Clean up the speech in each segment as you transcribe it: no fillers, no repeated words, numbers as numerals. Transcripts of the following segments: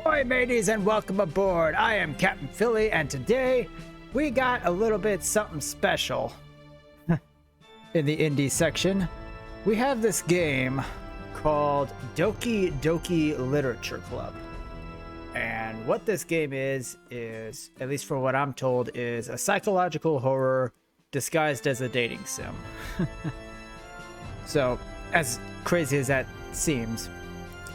Ahoy mateys and welcome aboard. I am Captain Philly and today we got a little bit something special in the indie section. We have this game called Doki Doki Literature Club. And what this game is, at least for what I'm told, is a psychological horror disguised as a dating sim. So, as crazy as that seems,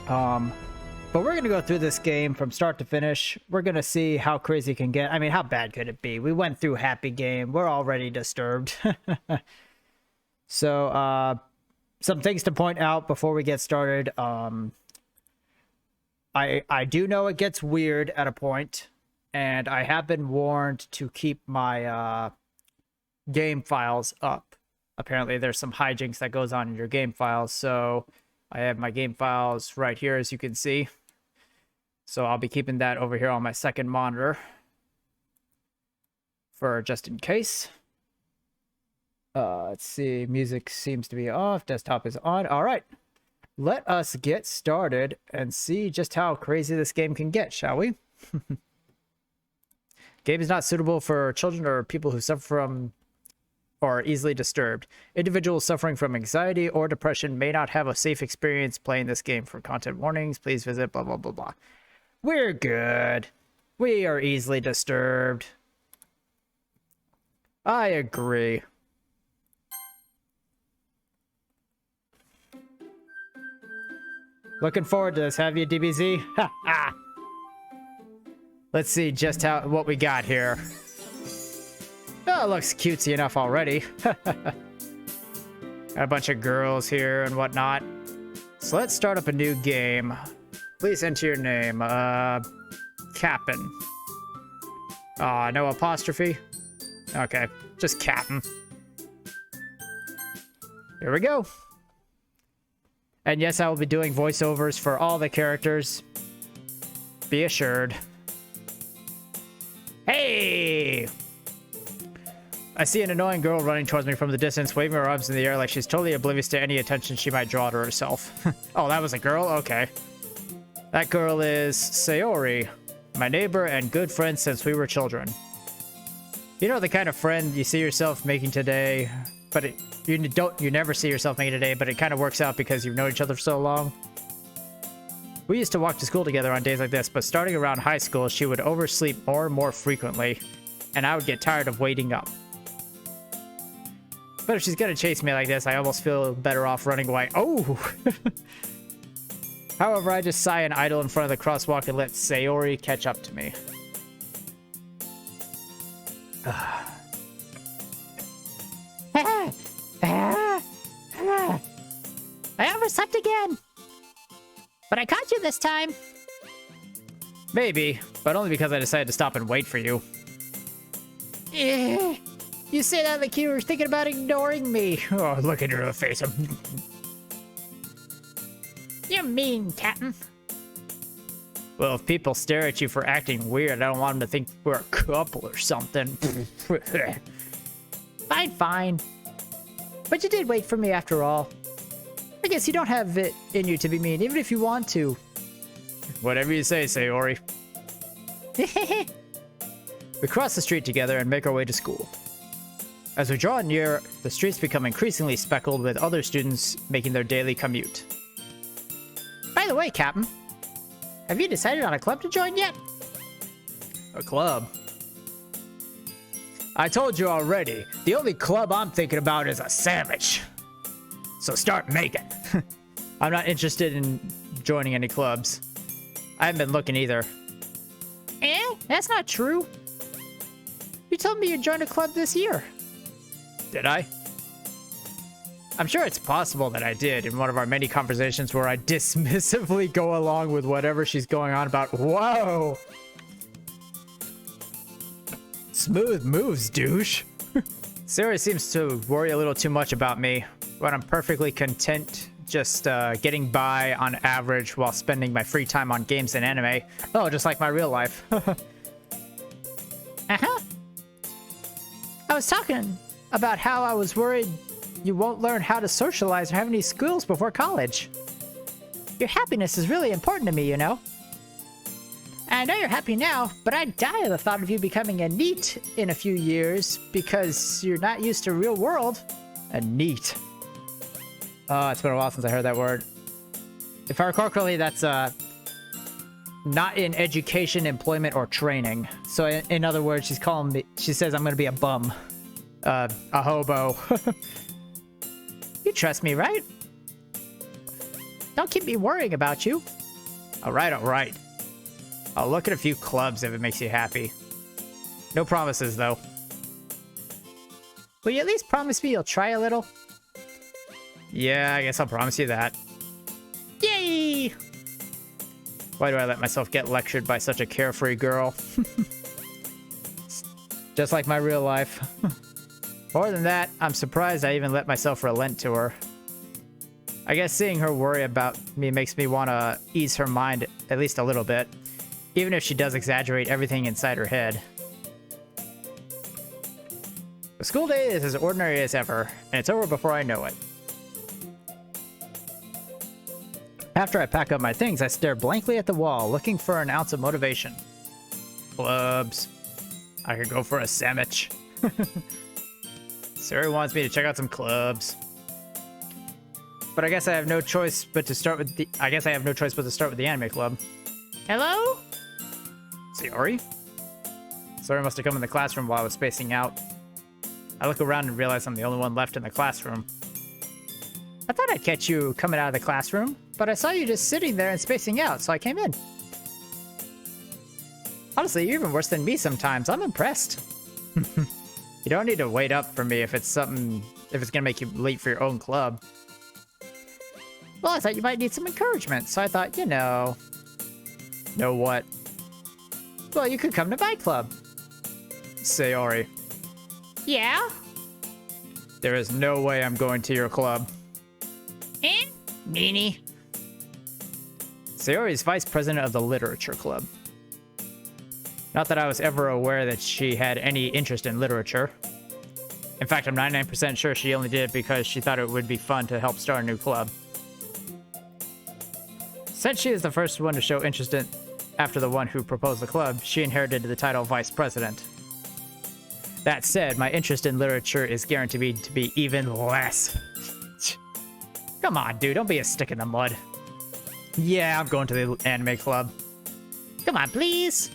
but we're going to go through this game from start to finish. We're going to see how crazy it can get. I mean, how bad could it be? We went through Happy Game. We're already disturbed. So, some things to point out before we get started. I do know it gets weird at a point, and I have been warned to keep my game files up. Apparently, there's some hijinks that goes on in your game files, so I have my game files right here, as you can see. So I'll be keeping that over here on my second monitor for just in case. Let's see. Music seems to be off. Desktop is on. All right. Let us get started and see just how crazy this game can get, shall we? Game is not suitable for children or people who suffer from or are easily disturbed. Individuals suffering from anxiety or depression may not have a safe experience playing this game. For content warnings, please visit blah, blah, blah, blah. We're good. We are easily disturbed. I agree. Looking forward to this, have you, DBZ? Ha ha! Let's see just what we got here. Oh, it looks cutesy enough already. A bunch of girls here and whatnot. So let's start up a new game. Please enter your name. Cap'n. No apostrophe? Okay, just Cap'n. Here we go. And yes, I will be doing voiceovers for all the characters. Be assured. Hey! I see an annoying girl running towards me from the distance, waving her arms in the air like she's totally oblivious to any attention she might draw to herself. Oh, that was a girl? Okay. That girl is Sayori, my neighbor and good friend since we were children. You know the kind of friend you see yourself making today, but you never see yourself making today, but it kind of works out because you've known each other for so long. We used to walk to school together on days like this, but starting around high school, she would oversleep more and more frequently, and I would get tired of waiting up. But if she's gonna chase me like this, I almost feel better off running away. Oh! However, I just sigh and idle in front of the crosswalk and let Sayori catch up to me. I overslept again! But I caught you this time! Maybe, but only because I decided to stop and wait for you. You say that like you were thinking about ignoring me. Oh, look at her face. You're mean, Captain. Well, if people stare at you for acting weird, I don't want them to think we're a couple or something. Fine, fine. But you did wait for me after all. I guess you don't have it in you to be mean, even if you want to. Whatever you say, Sayori. We cross the street together and make our way to school. As we draw near, the streets become increasingly speckled with other students making their daily commute. By the way, Captain, have you decided on a club to join yet? A club? I told you already, the only club I'm thinking about is a sandwich. So start making. I'm not interested in joining any clubs. I haven't been looking either. That's not true. You told me you joined a club this year. Did I? I'm sure it's possible that I did in one of our many conversations where I dismissively go along with whatever she's going on about. Whoa! Smooth moves, douche. Sarah seems to worry a little too much about me, but I'm perfectly content just getting by on average while spending my free time on games and anime. Oh, just like my real life. I was talking about how I was worried you won't learn how to socialize or have any skills before college. Your happiness is really important to me, you know. I know you're happy now, but I'd die of the thought of you becoming a NEET in a few years because you're not used to real world. A NEET. Oh, it's been a while since I heard that word. If I recall correctly, that's not in education, employment, or training. So in other words, she says I'm gonna be a bum. A hobo. You trust me, right? Don't keep me worrying about you. Alright, alright. I'll look at a few clubs if it makes you happy. No promises, though. Will you at least promise me you'll try a little? Yeah, I guess I'll promise you that. Yay! Why do I let myself get lectured by such a carefree girl? Just like my real life. More than that, I'm surprised I even let myself relent to her. I guess seeing her worry about me makes me want to ease her mind at least a little bit. Even if she does exaggerate everything inside her head. The school day is as ordinary as ever, and it's over before I know it. After I pack up my things, I stare blankly at the wall, looking for an ounce of motivation. Clubs. I could go for a sandwich. Sari wants me to check out some clubs. But I guess I have no choice but to start with the anime club. Hello? Sayori? Sayori must have come in the classroom while I was spacing out. I look around and realize I'm the only one left in the classroom. I thought I'd catch you coming out of the classroom, but I saw you just sitting there and spacing out, so I came in. Honestly, you're even worse than me sometimes. I'm impressed. You don't need to wait up for me if it's gonna make you late for your own club. Well, I thought you might need some encouragement, so I thought, you know... Know what? Well, you could come to my club. Sayori. Yeah? There is no way I'm going to your club. Eh? Meanie. Sayori is vice president of the Literature Club. Not that I was ever aware that she had any interest in literature. In fact, I'm 99% sure she only did it because she thought it would be fun to help start a new club. Since she is the first one to show interest in after the one who proposed the club, she inherited the title vice president. That said, my interest in literature is guaranteed to be even less. Come on, dude, don't be a stick in the mud. Yeah, I'm going to the anime club. Come on, please.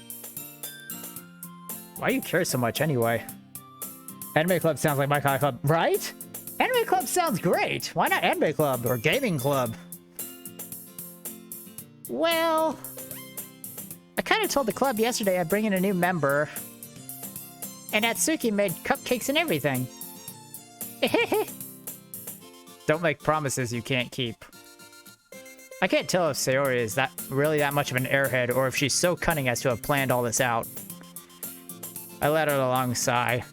Why do you care so much anyway? Anime club sounds like my kind of club, right? Anime club sounds great. Why not anime club or gaming club? Well, I kind of told the club yesterday I'd bring in a new member. And Atsuki made cupcakes and everything. Don't make promises you can't keep. I can't tell if Sayori is really that much of an airhead or if she's so cunning as to have planned all this out. I let out a long sigh.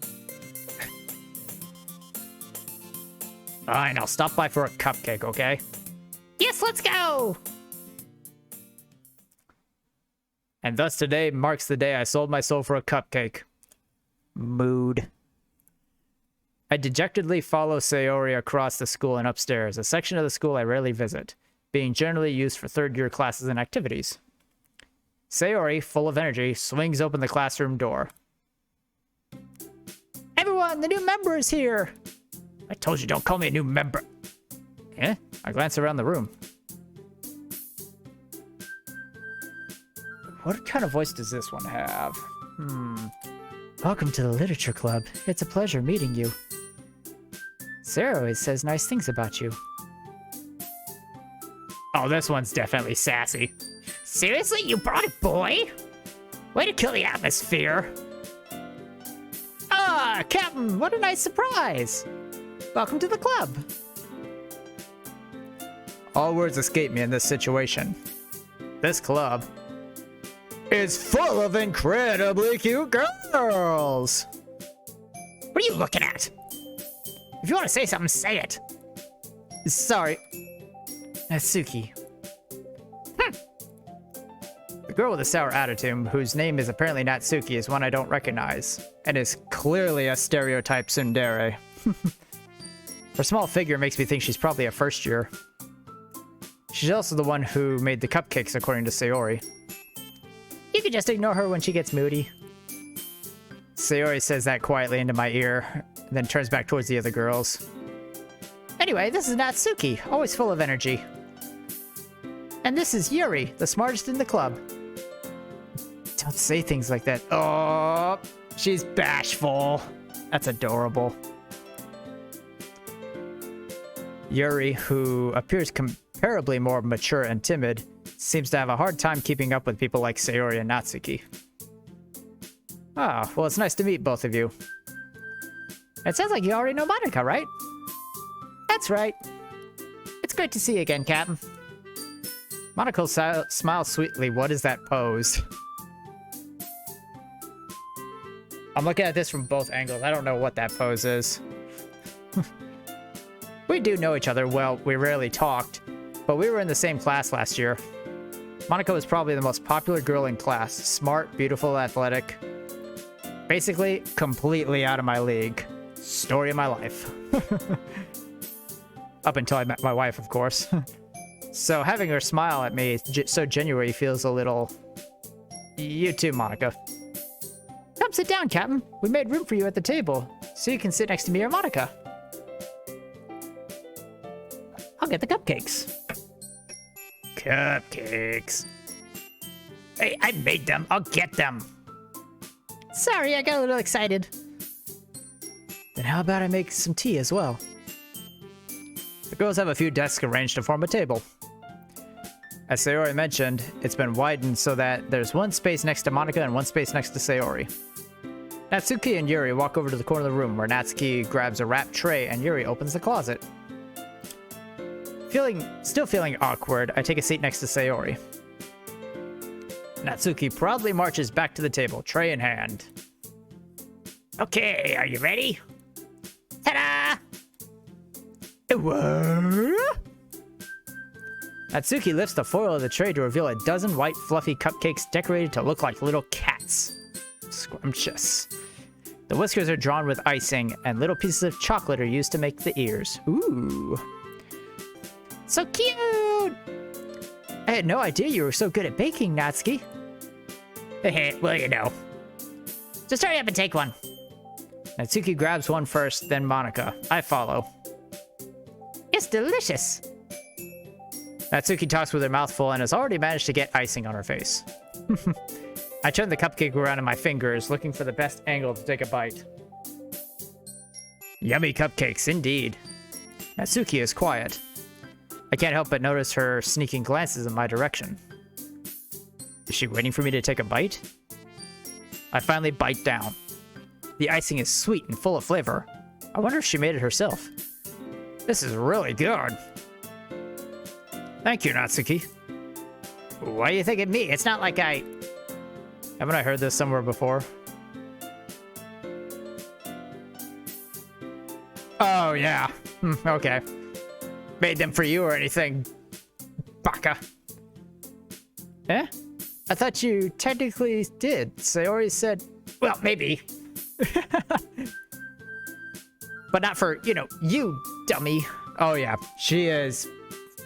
Fine, I'll stop by for a cupcake, okay? Yes, let's go! And thus today marks the day I sold my soul for a cupcake. Mood. I dejectedly follow Sayori across the school and upstairs, a section of the school I rarely visit, being generally used for third-year classes and activities. Sayori, full of energy, swings open the classroom door. Everyone, the new member is here! I told you don't call me a new member. Eh? I glance around the room. What kind of voice does this one have? Welcome to the Literature Club. It's a pleasure meeting you. Sarah always says nice things about you. Oh, this one's definitely sassy. Seriously? You brought a boy? Way to kill the atmosphere. Ah, Captain, what a nice surprise. Welcome to the club. All words escape me in this situation. This club is full of incredibly cute girls. What are you looking at? If you want to say something, say it. Sorry. Natsuki. The girl with the sour attitude, whose name is apparently Natsuki, is one I don't recognize, and is clearly a stereotype tsundere. Her small figure makes me think she's probably a first year. She's also the one who made the cupcakes, according to Sayori. You can just ignore her when she gets moody. Sayori says that quietly into my ear, then turns back towards the other girls. Anyway, this is Natsuki, always full of energy. And this is Yuri, the smartest in the club. Don't say things like that. Oh, she's bashful. That's adorable. Yuri, who appears comparably more mature and timid, seems to have a hard time keeping up with people like Sayori and Natsuki. Ah, well, it's nice to meet both of you. It sounds like you already know Monica, right? That's right. It's great to see you again, Captain. Monica smiles sweetly. What is that pose? I'm looking at this from both angles. I don't know what that pose is. We do know each other. Well, we rarely talked, but we were in the same class last year. Monica was probably the most popular girl in class. Smart, beautiful, athletic. Basically, completely out of my league. Story of my life. Up until I met my wife, of course. So having her smile at me so genuinely feels a little... You too, Monica. Come sit down, Captain. We made room for you at the table, so you can sit next to me or Monica. I'll get the cupcakes. Cupcakes. Hey, I made them. I'll get them. Sorry, I got a little excited. Then how about I make some tea as well? The girls have a few desks arranged to form a table. As Sayori mentioned, it's been widened so that there's one space next to Monica and one space next to Sayori. Natsuki and Yuri walk over to the corner of the room where Natsuki grabs a wrapped tray and Yuri opens the closet. Still feeling awkward, I take a seat next to Sayori. Natsuki proudly marches back to the table, tray in hand. Okay, are you ready? Ta-da! What? Natsuki lifts the foil of the tray to reveal a dozen white fluffy cupcakes decorated to look like little cats. Scrumptious. The whiskers are drawn with icing, and little pieces of chocolate are used to make the ears. Ooh. So cute! I had no idea you were so good at baking, Natsuki. Well, you know. Just hurry up and take one. Natsuki grabs one first, then Monica. I follow. It's delicious. Natsuki talks with her mouth full and has already managed to get icing on her face. I turn the cupcake around in my fingers, looking for the best angle to take a bite. Yummy cupcakes, indeed. Natsuki is quiet. I can't help but notice her sneaking glances in my direction. Is she waiting for me to take a bite? I finally bite down. The icing is sweet and full of flavor. I wonder if she made it herself. This is really good. Thank you, Natsuki. Why are you thinking me? It's not like I... Haven't I heard this somewhere before? Oh, yeah. Okay. Made them for you or anything, baka. Eh? I thought you technically did. Sayori said... Well, maybe. But not for, you, dummy. Oh, yeah. She is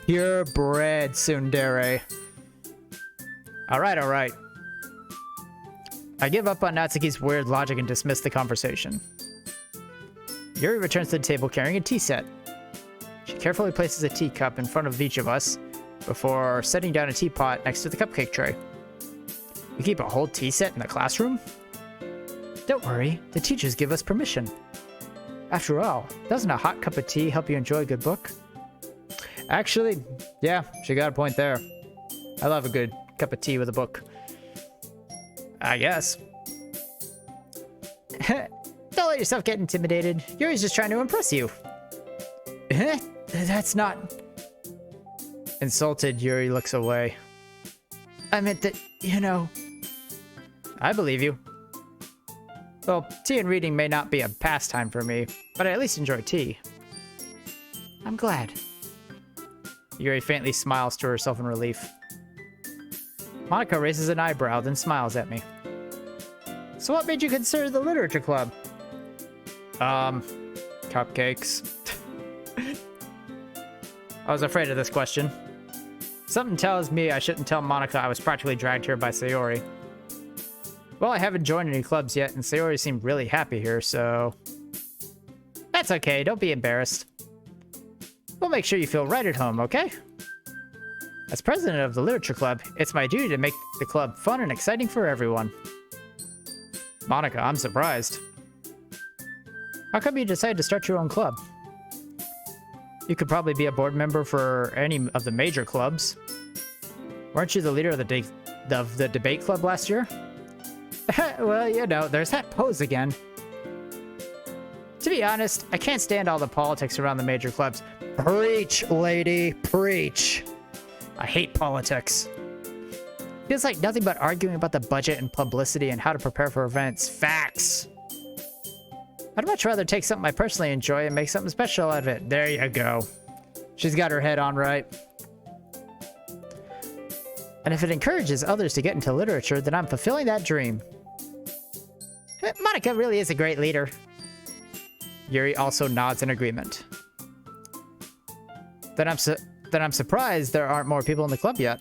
purebred tsundere. Alright, alright. I give up on Natsuki's weird logic and dismiss the conversation. Yuri returns to the table carrying a tea set. She carefully places a teacup in front of each of us before setting down a teapot next to the cupcake tray. You keep a whole tea set in the classroom? Don't worry, the teachers give us permission. After all, doesn't a hot cup of tea help you enjoy a good book? Actually, yeah, she got a point there. I love a good cup of tea with a book. I guess. Don't let yourself get intimidated. Yuri's just trying to impress you. That's not... Insulted, Yuri looks away. I meant that, I believe you. Well, tea and reading may not be a pastime for me, but I at least enjoy tea. I'm glad. Yuri faintly smiles to herself in relief. Monica raises an eyebrow, then smiles at me. So what made you consider the literature club? Cupcakes. I was afraid of this question. Something tells me I shouldn't tell Monica I was practically dragged here by Sayori. Well, I haven't joined any clubs yet, and Sayori seemed really happy here, so... That's okay, don't be embarrassed. We'll make sure you feel right at home, okay? As president of the Literature Club, it's my duty to make the club fun and exciting for everyone. Monika, I'm surprised. How come you decided to start your own club? You could probably be a board member for any of the major clubs. Weren't you the leader of the debate club last year? Well, you know, there's that pose again. To be honest, I can't stand all the politics around the major clubs. Preach, lady, preach. I hate politics. Feels like nothing but arguing about the budget and publicity and how to prepare for events. Facts. I'd much rather take something I personally enjoy and make something special out of it. There you go. She's got her head on right. And if it encourages others to get into literature, then I'm fulfilling that dream. Monika really is a great leader. Yuri also nods in agreement. Then I'm surprised there aren't more people in the club yet.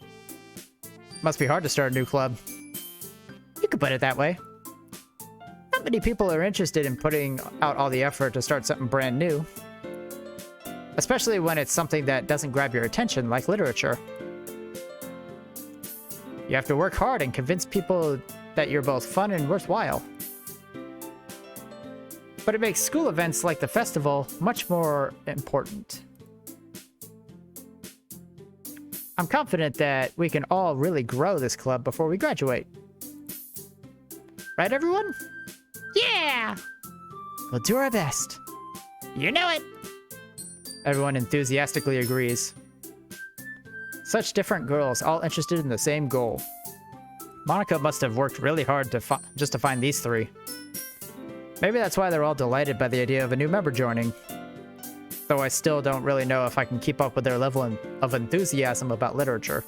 Must be hard to start a new club. You could put it that way. Not many people are interested in putting out all the effort to start something brand new. Especially when it's something that doesn't grab your attention, like literature. You have to work hard and convince people that you're both fun and worthwhile. But it makes school events like the festival much more important. I'm confident that we can all really grow this club before we graduate. Right, everyone? Yeah! We'll do our best. You know it! Everyone enthusiastically agrees. Such different girls, all interested in the same goal. Monika must have worked really hard just to find these three. Maybe that's why they're all delighted by the idea of a new member joining. Though I still don't really know if I can keep up with their level of enthusiasm about literature.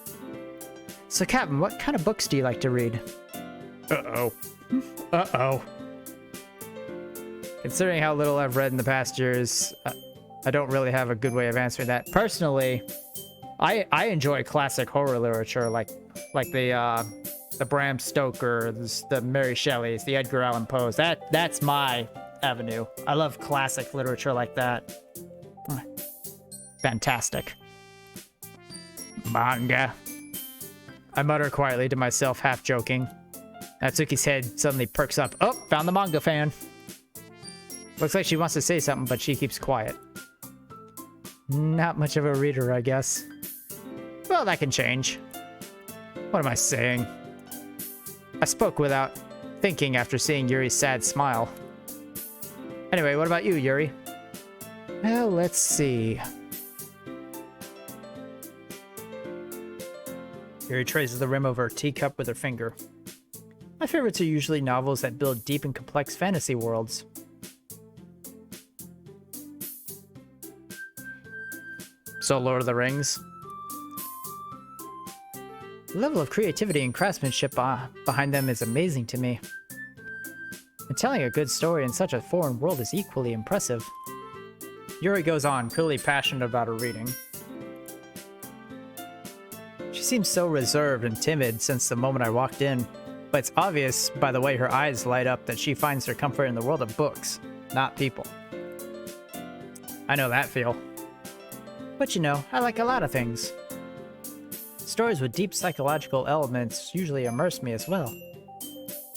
So, Captain, what kind of books do you like to read? Uh-oh. Uh-oh. Considering how little I've read in the past years, I don't really have a good way of answering that. Personally, I enjoy classic horror literature, like the Bram Stokers, the Mary Shelleys, the Edgar Allan Poes. That's my avenue. I love classic literature like that. Fantastic. Manga. I mutter quietly to myself, half joking. Natsuki's head suddenly perks up. Oh, found the manga fan. Looks like she wants to say something, but she keeps quiet. Not much of a reader, I guess. Well, that can change. What am I saying? I spoke without thinking after seeing Yuri's sad smile. Anyway, what about you, Yuri? Well, let's see. Yuri traces the rim of her teacup with her finger. My favorites are usually novels that build deep and complex fantasy worlds. So, Lord of the Rings. The level of creativity and craftsmanship behind them is amazing to me. And telling a good story in such a foreign world is equally impressive. Yuri goes on, clearly passionate about her reading. She seems so reserved and timid since the moment I walked in, but it's obvious by the way her eyes light up that she finds her comfort in the world of books, not people. I know that feel. But you know, I like a lot of things. Stories with deep psychological elements usually immerse me as well.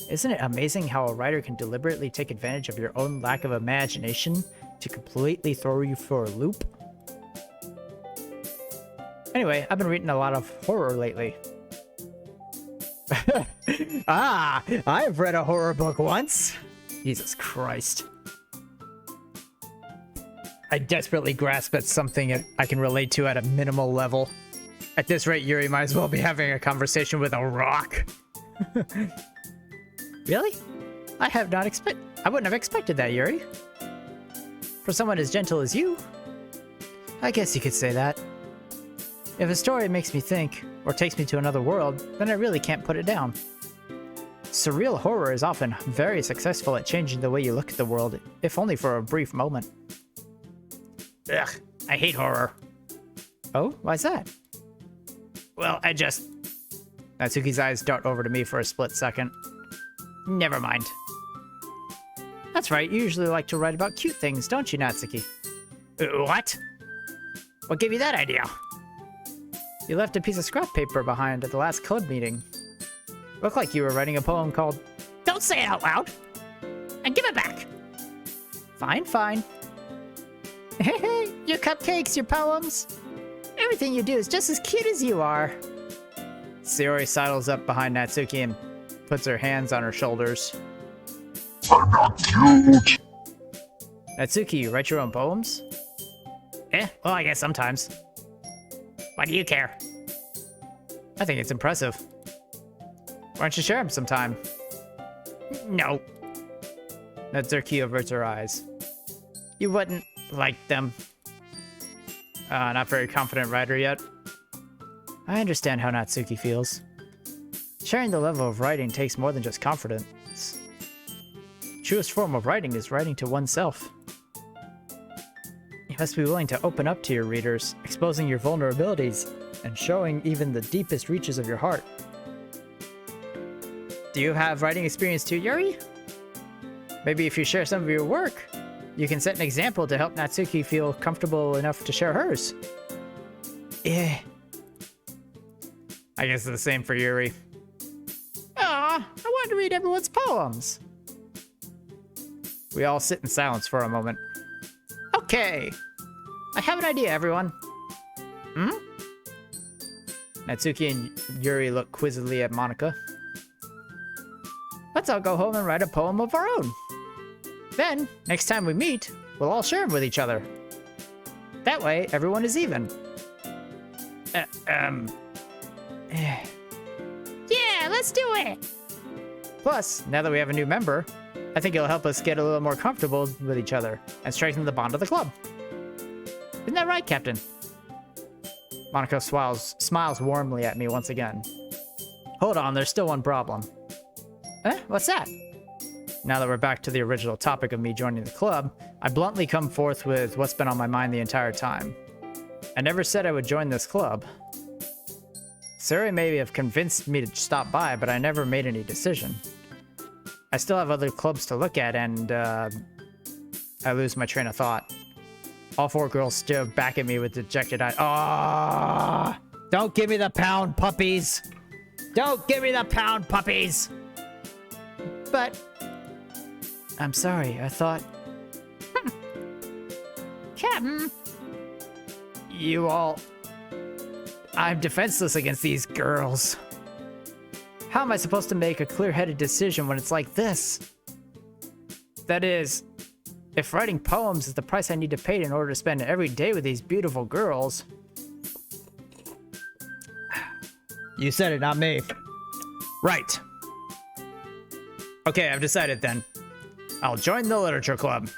Isn't it amazing how a writer can deliberately take advantage of your own lack of imagination to completely throw you for a loop? Anyway, I've been reading a lot of horror lately. I've read a horror book once. Jesus Christ. I desperately grasp at something I can relate to at a minimal level. At this rate, Yuri might as well be having a conversation with a rock. Really? I wouldn't have expected that, Yuri. For someone as gentle as you, I guess you could say that. If a story makes me think, or takes me to another world, then I really can't put it down. Surreal horror is often very successful at changing the way you look at the world, if only for a brief moment. Ugh, I hate horror. Oh, why's that? Well, Natsuki's eyes dart over to me for a split second. Never mind. That's right, you usually like to write about cute things, don't you, Natsuki? What? What gave you that idea? You left a piece of scrap paper behind at the last club meeting. Looked like you were writing a poem called... Don't say it out loud! And give it back! Fine, fine. Your cupcakes, your poems. Everything you do is just as cute as you are. Sayori sidles up behind Natsuki and puts her hands on her shoulders. I'm not cute! Natsuki, you write your own poems? Well, I guess sometimes. Why do you care? I think it's impressive. Why don't you share them sometime? No. Natsuki averts her eyes. You wouldn't like them. Not very confident writer yet. I understand how Natsuki feels. Sharing the level of writing takes more than just confidence. The truest form of writing is writing to oneself. You must be willing to open up to your readers, exposing your vulnerabilities, and showing even the deepest reaches of your heart. Do you have writing experience too, Yuri? Maybe if you share some of your work, you can set an example to help Natsuki feel comfortable enough to share hers. I guess it's the same for Yuri. Aw, I wanted to read everyone's poems. We all sit in silence for a moment. Okay, I have an idea, everyone. Natsuki and Yuri look quizzically at Monika. Let's all go home and write a poem of our own. Then, next time we meet, we'll all share them with each other. That way, everyone is even. Yeah, let's do it! Plus, now that we have a new member, I think it'll help us get a little more comfortable with each other and strengthen the bond of the club. Isn't that right, Captain? Monika smiles warmly at me once again. Hold on, there's still one problem. What's that? Now that we're back to the original topic of me joining the club, I bluntly come forth with what's been on my mind the entire time. I never said I would join this club. Sayori may have convinced me to stop by, but I never made any decision. I still have other clubs to look at, and I lose my train of thought. All four girls stare back at me with dejected eyes. Ah! Don't give me the pound, puppies! Don't give me the pound, puppies! But... I'm sorry, I thought... Captain! You all... I'm defenseless against these girls. How am I supposed to make a clear-headed decision when it's like this? That is, if writing poems is the price I need to pay in order to spend every day with these beautiful girls... You said it, not me. Right. Okay, I've decided then. I'll join the literature club.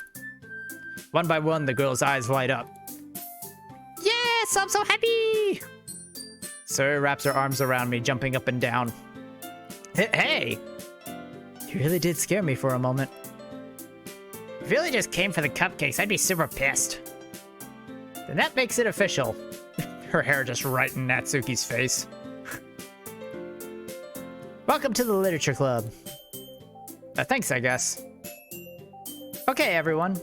One by one, the girls' eyes light up. Yes, I'm so happy! Sayori wraps her arms around me, jumping up and down. Hey! You really did scare me for a moment. If you really just came for the cupcakes, I'd be super pissed. Then that makes it official. Her hair just right in Natsuki's face. Welcome to the literature club. Thanks, I guess. Okay, everyone.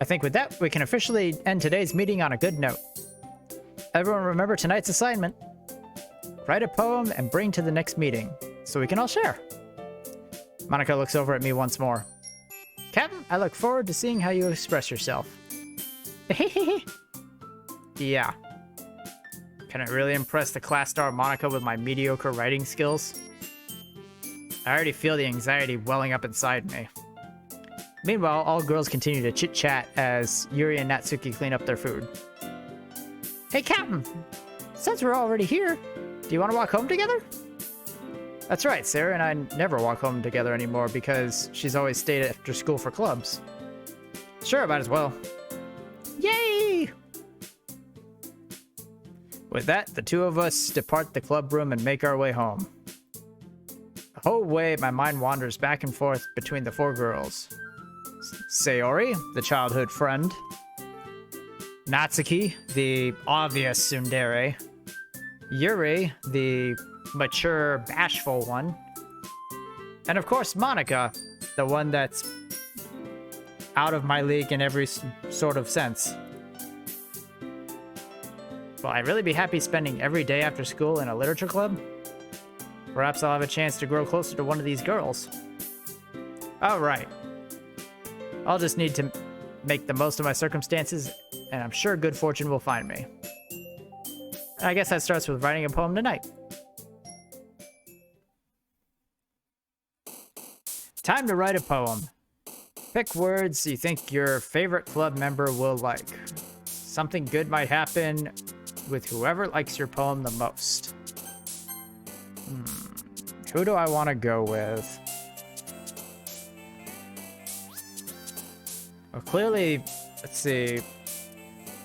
I think with that, we can officially end today's meeting on a good note. Everyone remember tonight's assignment. Write a poem and bring to the next meeting, so we can all share. Monika looks over at me once more. Captain, I look forward to seeing how you express yourself. Yeah. Can I really impress the class star Monika with my mediocre writing skills? I already feel the anxiety welling up inside me. Meanwhile, all girls continue to chit-chat as Yuri and Natsuki clean up their food. Hey, Captain! Since we're already here, do you want to walk home together? That's right, Sarah and I never walk home together anymore because she's always stayed after school for clubs. Sure, might as well. Yay! With that, the two of us depart the club room and make our way home. The whole way, my mind wanders back and forth between the four girls. Sayori, the childhood friend. Natsuki, the obvious tsundere. Yuri, the mature, bashful one. And of course, Monica, the one that's out of my league in every sort of sense. Will I really be happy spending every day after school in a literature club? Perhaps I'll have a chance to grow closer to one of these girls. All right. I'll just need to make the most of my circumstances, and I'm sure good fortune will find me. I guess that starts with writing a poem tonight. Time to write a poem. Pick words you think your favorite club member will like. Something good might happen with whoever likes your poem the most. Who do I want to go with? Well, clearly, let's see.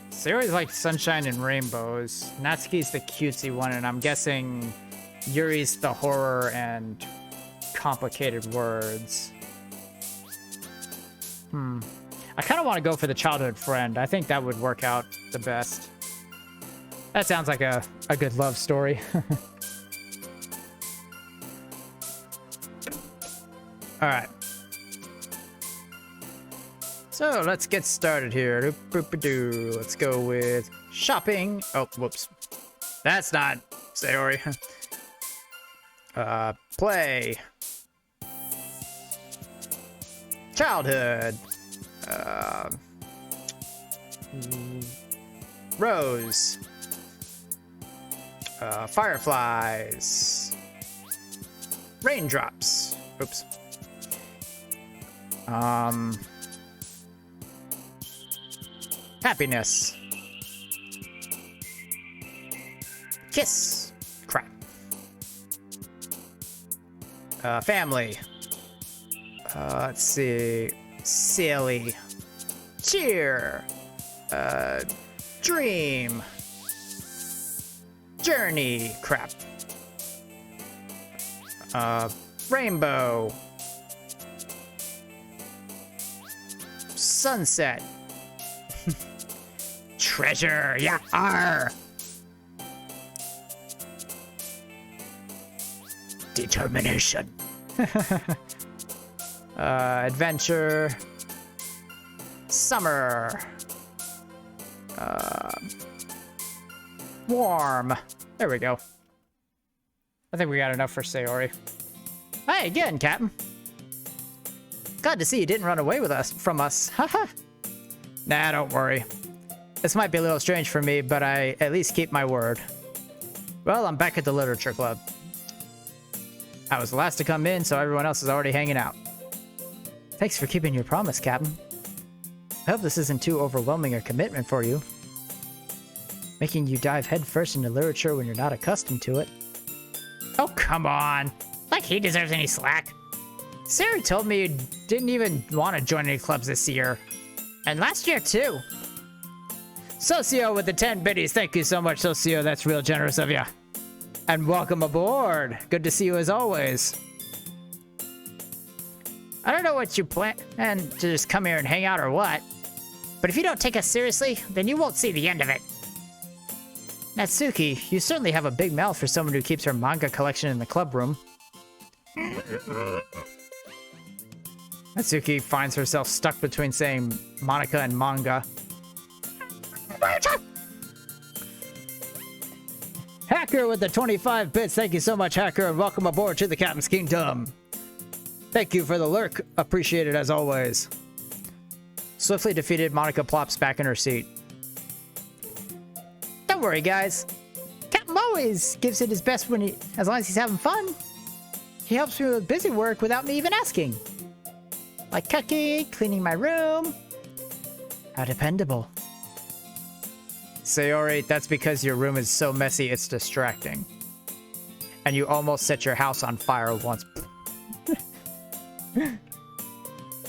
Sayori's like sunshine and rainbows. Natsuki's the cutesy one, and I'm guessing Yuri's the horror and complicated words. I kind of want to go for the childhood friend. I think that would work out the best. That sounds like a good love story. All right. So let's get started here. Let's go with shopping. Oh, whoops. That's not Sayori. Play. Childhood. Rose. Fireflies. Raindrops. Oops. Happiness. Kiss. Crap. Family. Let's see. Silly. Cheer. Dream. Journey. Crap. Rainbow. Sunset. Treasure. Yeah. R. Determination. Adventure. Summer. Warm. There we go. I think we got enough for Sayori. Hey, again, Captain. Glad to see you didn't run away with us from us. Haha. Nah, don't worry. This might be a little strange for me, but I at least keep my word. Well, I'm back at the literature club. I was the last to come in, so everyone else is already hanging out. Thanks for keeping your promise, Captain. I hope this isn't too overwhelming a commitment for you. Making you dive headfirst into literature when you're not accustomed to it. Oh, come on. Like he deserves any slack. Sayori told me you didn't even want to join any clubs this year. And last year, too. Socio with the 10 biddies. Thank you so much, Socio. That's real generous of you. And welcome aboard. Good to see you as always. I don't know what you plan to just come here and hang out or what. But if you don't take us seriously, then you won't see the end of it. Natsuki, you certainly have a big mouth for someone who keeps her manga collection in the club room. Natsuki finds herself stuck between saying Monica and manga. Hacker with the 25 bits. Thank you so much, Hacker, and welcome aboard to the Captain's Kingdom. Thank you for the lurk. Appreciated as always. Swiftly defeated, Monica plops back in her seat. Don't worry, guys. Captain always gives it his best as long as he's having fun. He helps me with busy work without me even asking. Like cooking, cleaning my room. How dependable. Sayori, that's because your room is so messy it's distracting. And you almost set your house on fire once.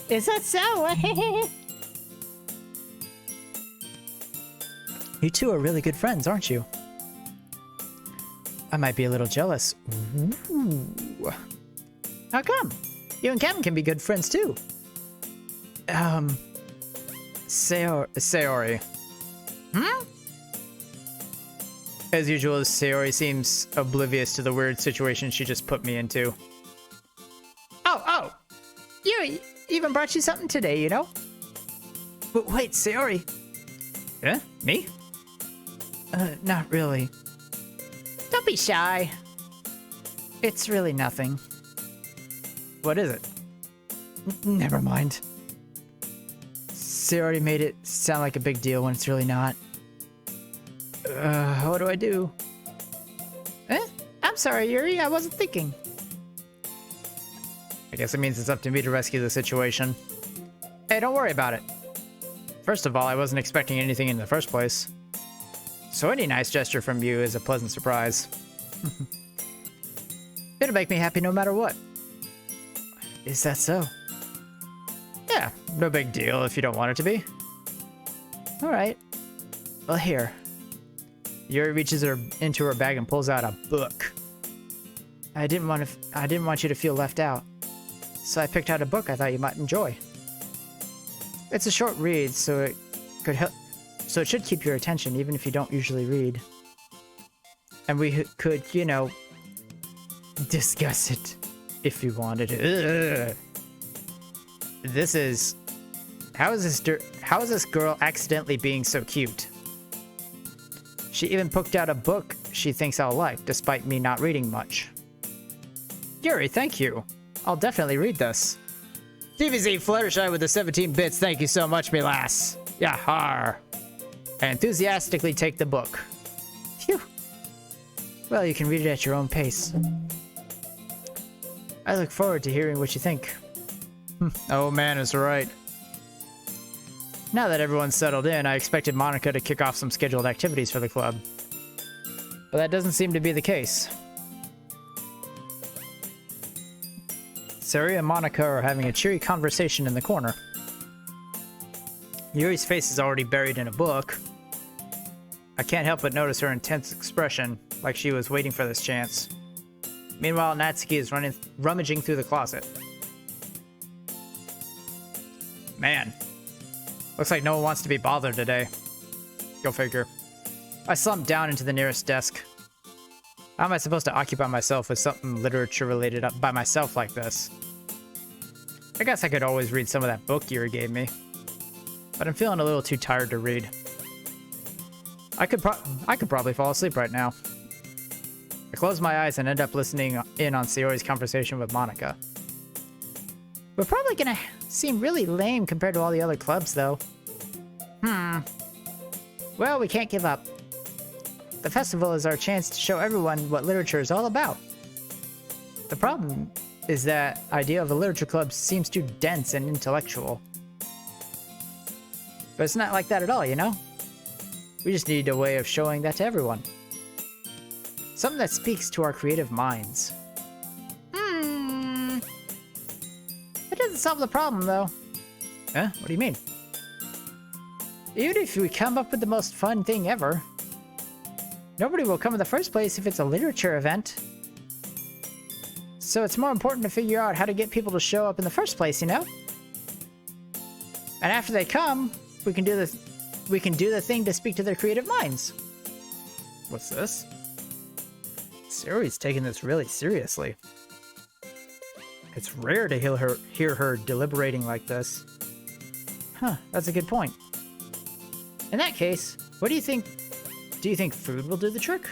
Is that so? You two are really good friends, aren't you? I might be a little jealous. Ooh. How come? You and Captain can be good friends too. Sayori. As usual, Sayori seems oblivious to the weird situation she just put me into. Oh! You even brought you something today, you know? But wait, Sayori. Huh? Me? Not really. Don't be shy. It's really nothing. What is it? Never mind. Sayori made it sound like a big deal when it's really not. What do I do? I'm sorry, Yuri. I wasn't thinking. I guess it means it's up to me to rescue the situation. Hey, don't worry about it. First of all, I wasn't expecting anything in the first place. So any nice gesture from you is a pleasant surprise. It'll make me happy no matter what. Is that so? Yeah, no big deal if you don't want it to be. Alright. Well, here. Yuri reaches into her bag and pulls out a book. I didn't want you to feel left out. So I picked out a book I thought you might enjoy. It's a short read, so it should keep your attention even if you don't usually read. And we could, you know, discuss it if you wanted it. How is this girl accidentally being so cute? She even picked out a book she thinks I'll like, despite me not reading much. Yuri, thank you. I'll definitely read this. DBZ Fluttershy with the 17 bits, thank you so much, me lass. Yahar. I enthusiastically take the book. Phew. Well, you can read it at your own pace. I look forward to hearing what you think. Oh man is right. Now that everyone's settled in, I expected Monica to kick off some scheduled activities for the club. But that doesn't seem to be the case. Sari and Monica are having a cheery conversation in the corner. Yuri's face is already buried in a book. I can't help but notice her intense expression, like she was waiting for this chance. Meanwhile, Natsuki is rummaging through the closet. Man. Looks like no one wants to be bothered today. Go figure. I slumped down into the nearest desk. How am I supposed to occupy myself with something literature related up by myself like this? I guess I could always read some of that book Yuri gave me. But I'm feeling a little too tired to read. I could probably fall asleep right now. I close my eyes and end up listening in on Sayori's conversation with Monica. We're probably gonna seem really lame compared to all the other clubs, though. Well, we can't give up. The festival is our chance to show everyone what literature is all about. The problem is that idea of a literature club seems too dense and intellectual. But it's not like that at all, you know? We just need a way of showing that to everyone. Something that speaks to our creative minds. That doesn't solve the problem, though. Huh? What do you mean? Even if we come up with the most fun thing ever, nobody will come in the first place if it's a literature event. So it's more important to figure out how to get people to show up in the first place, you know? And after they come, we can do the thing to speak to their creative minds. What's this? Sayori's taking this really seriously. It's rare to hear her deliberating like this. Huh, that's a good point. In that case, what do you think? Do you think food will do the trick?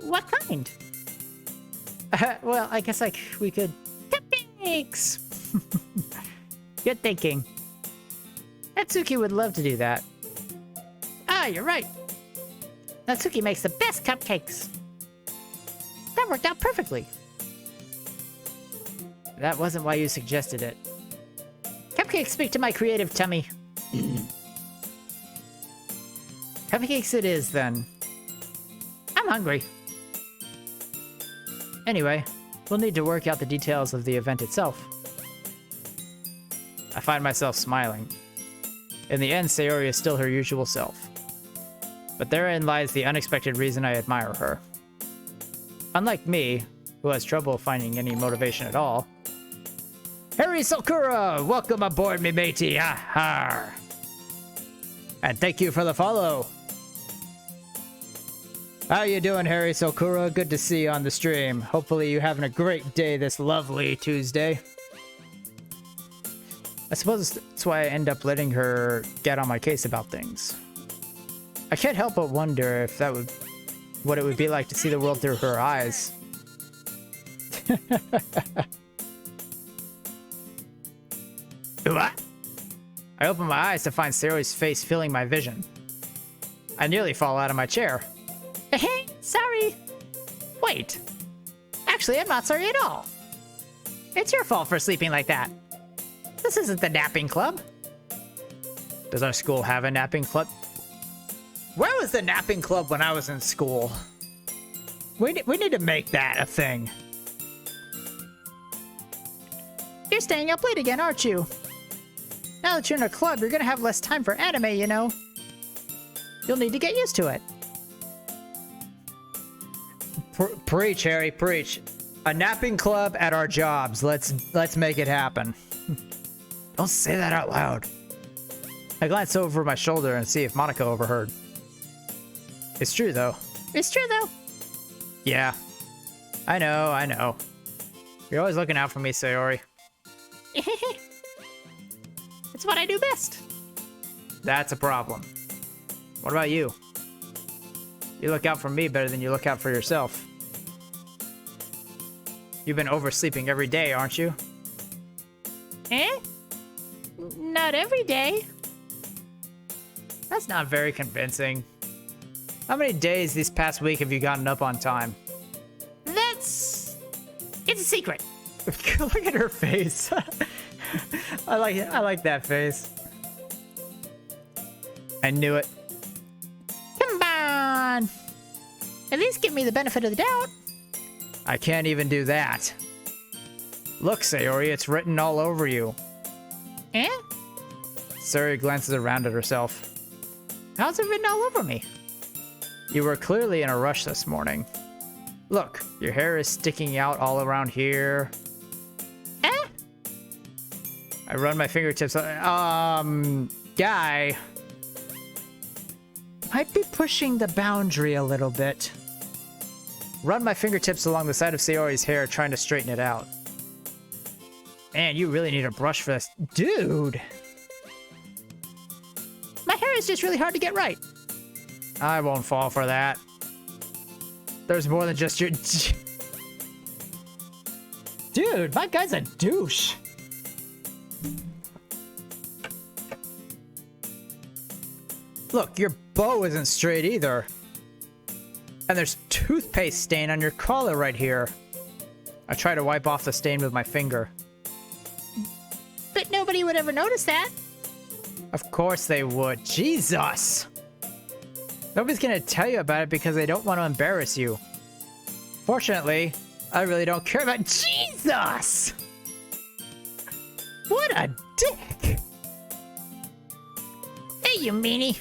What kind? Well, I guess we could... Cupcakes! Good thinking. Natsuki would love to do that. Ah, you're right. Natsuki makes the best cupcakes. That worked out perfectly. That wasn't why you suggested it. Cupcakes speak to my creative tummy. Cupcakes it is, then. I'm hungry. Anyway, we'll need to work out the details of the event itself. I find myself smiling. In the end, Sayori is still her usual self. But therein lies the unexpected reason I admire her. Unlike me, who has trouble finding any motivation at all. Harry Sakura, welcome aboard, me matey. Ha! And thank you for the follow. How you doing, Harry Sokura? Good to see you on the stream. Hopefully you're having a great day this lovely Tuesday. I suppose that's why I end up letting her get on my case about things. I can't help but wonder if that would... what it would be like to see the world through her eyes. What? I open my eyes to find Sayori's face filling my vision. I nearly fall out of my chair. Hey, sorry. Wait. Actually, I'm not sorry at all. It's your fault for sleeping like that. This isn't the napping club. Does our school have a napping club? Where was the napping club when I was in school? We need to make that a thing. You're staying up late again, aren't you? Now that you're in a club, you're gonna have less time for anime, you know. You'll need to get used to it. Preach, Harry, preach. A napping club at our jobs. Let's make it happen. Don't say that out loud. I glance over my shoulder and see if Monica overheard. It's true, though. It's true, though. Yeah. I know. You're always looking out for me, Sayori. It's what I do best. That's a problem. What about you? You look out for me better than you look out for yourself. You've been oversleeping every day, aren't you? Not every day. That's not very convincing. How many days this past week have you gotten up on time? It's a secret. Look at her face. I like that face. I knew it. Come on. At least give me the benefit of the doubt. I can't even do that. Look, Sayori, it's written all over you. Sayori glances around at herself. How's it written all over me? You were clearly in a rush this morning. Look, your hair is sticking out all around here. I run my fingertips. Guy. Might be pushing the boundary a little bit. Run my fingertips along the side of Sayori's hair, trying to straighten it out. Man, you really need a brush for this. Dude! My hair is just really hard to get right. I won't fall for that. There's more than just your... Dude, my guy's a douche. Look, your bow isn't straight either. And there's toothpaste stain on your collar right here. I try to wipe off the stain with my finger. But nobody would ever notice that. Of course they would. Jesus! Nobody's gonna tell you about it because they don't want to embarrass you. Fortunately, I really don't care about... Jesus! What a dick! Hey, you meanie.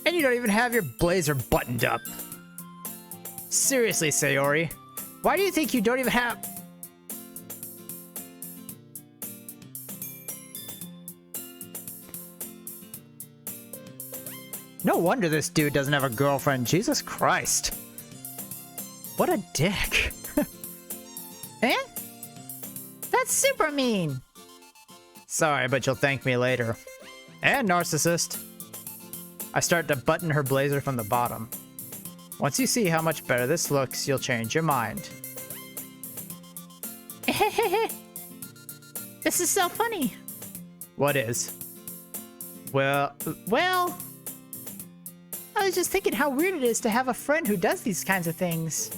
And you don't even have your blazer buttoned up. Seriously, Sayori. Why do you think you don't even have... No wonder this dude doesn't have a girlfriend. Jesus Christ. What a dick. That's super mean. Sorry, but you'll thank me later. And narcissist. I start to button her blazer from the bottom. Once you see how much better this looks, you'll change your mind. This is so funny. What is? Well... I was just thinking how weird it is to have a friend who does these kinds of things.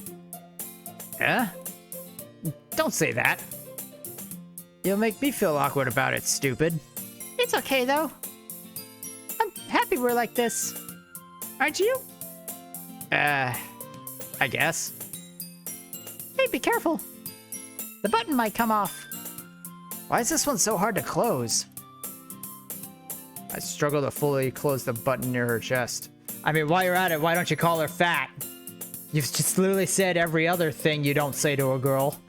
Eh? Don't say that. You'll make me feel awkward about it, stupid. It's okay, though. I'm happy we're like this. Aren't you? I guess. Hey, be careful. The button might come off. Why is this one so hard to close? I struggle to fully close the button near her chest. I mean, while you're at it, why don't you call her fat? You've just literally said every other thing you don't say to a girl.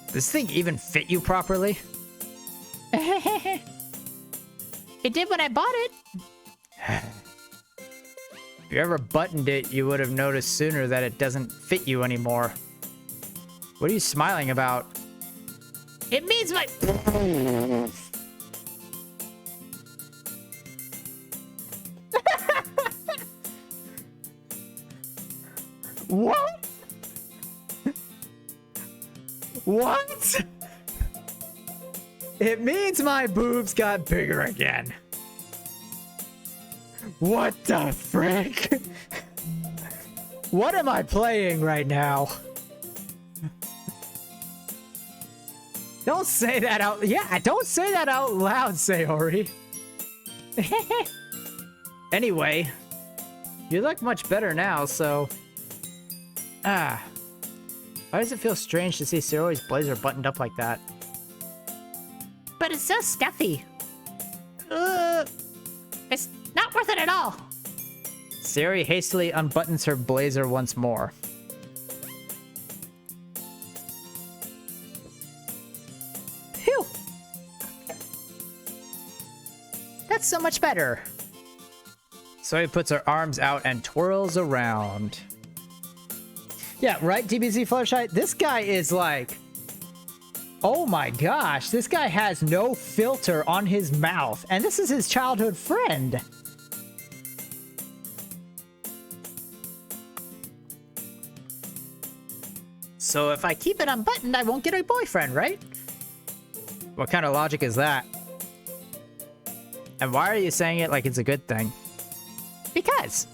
Does this thing even fit you properly? It did when I bought it. If you ever buttoned it, you would have noticed sooner that it doesn't fit you anymore. What are you smiling about? It means my... What? What? It means my boobs got bigger again. What the frick? What am I playing right now? Don't say that out... Yeah, don't say that out loud, Sayori. Anyway, you look much better now, so... Why does it feel strange to see Sayori's blazer buttoned up like that? But it's so stuffy. It's not worth it at all. Sayori hastily unbuttons her blazer once more. Phew! That's so much better. Sayori puts her arms out and twirls around. Yeah, right, DBZ Fluttershy? This guy is like... Oh my gosh, this guy has no filter on his mouth, and this is his childhood friend. So if I keep it unbuttoned, I won't get a boyfriend, right? What kind of logic is that? And why are you saying it like it's a good thing? Because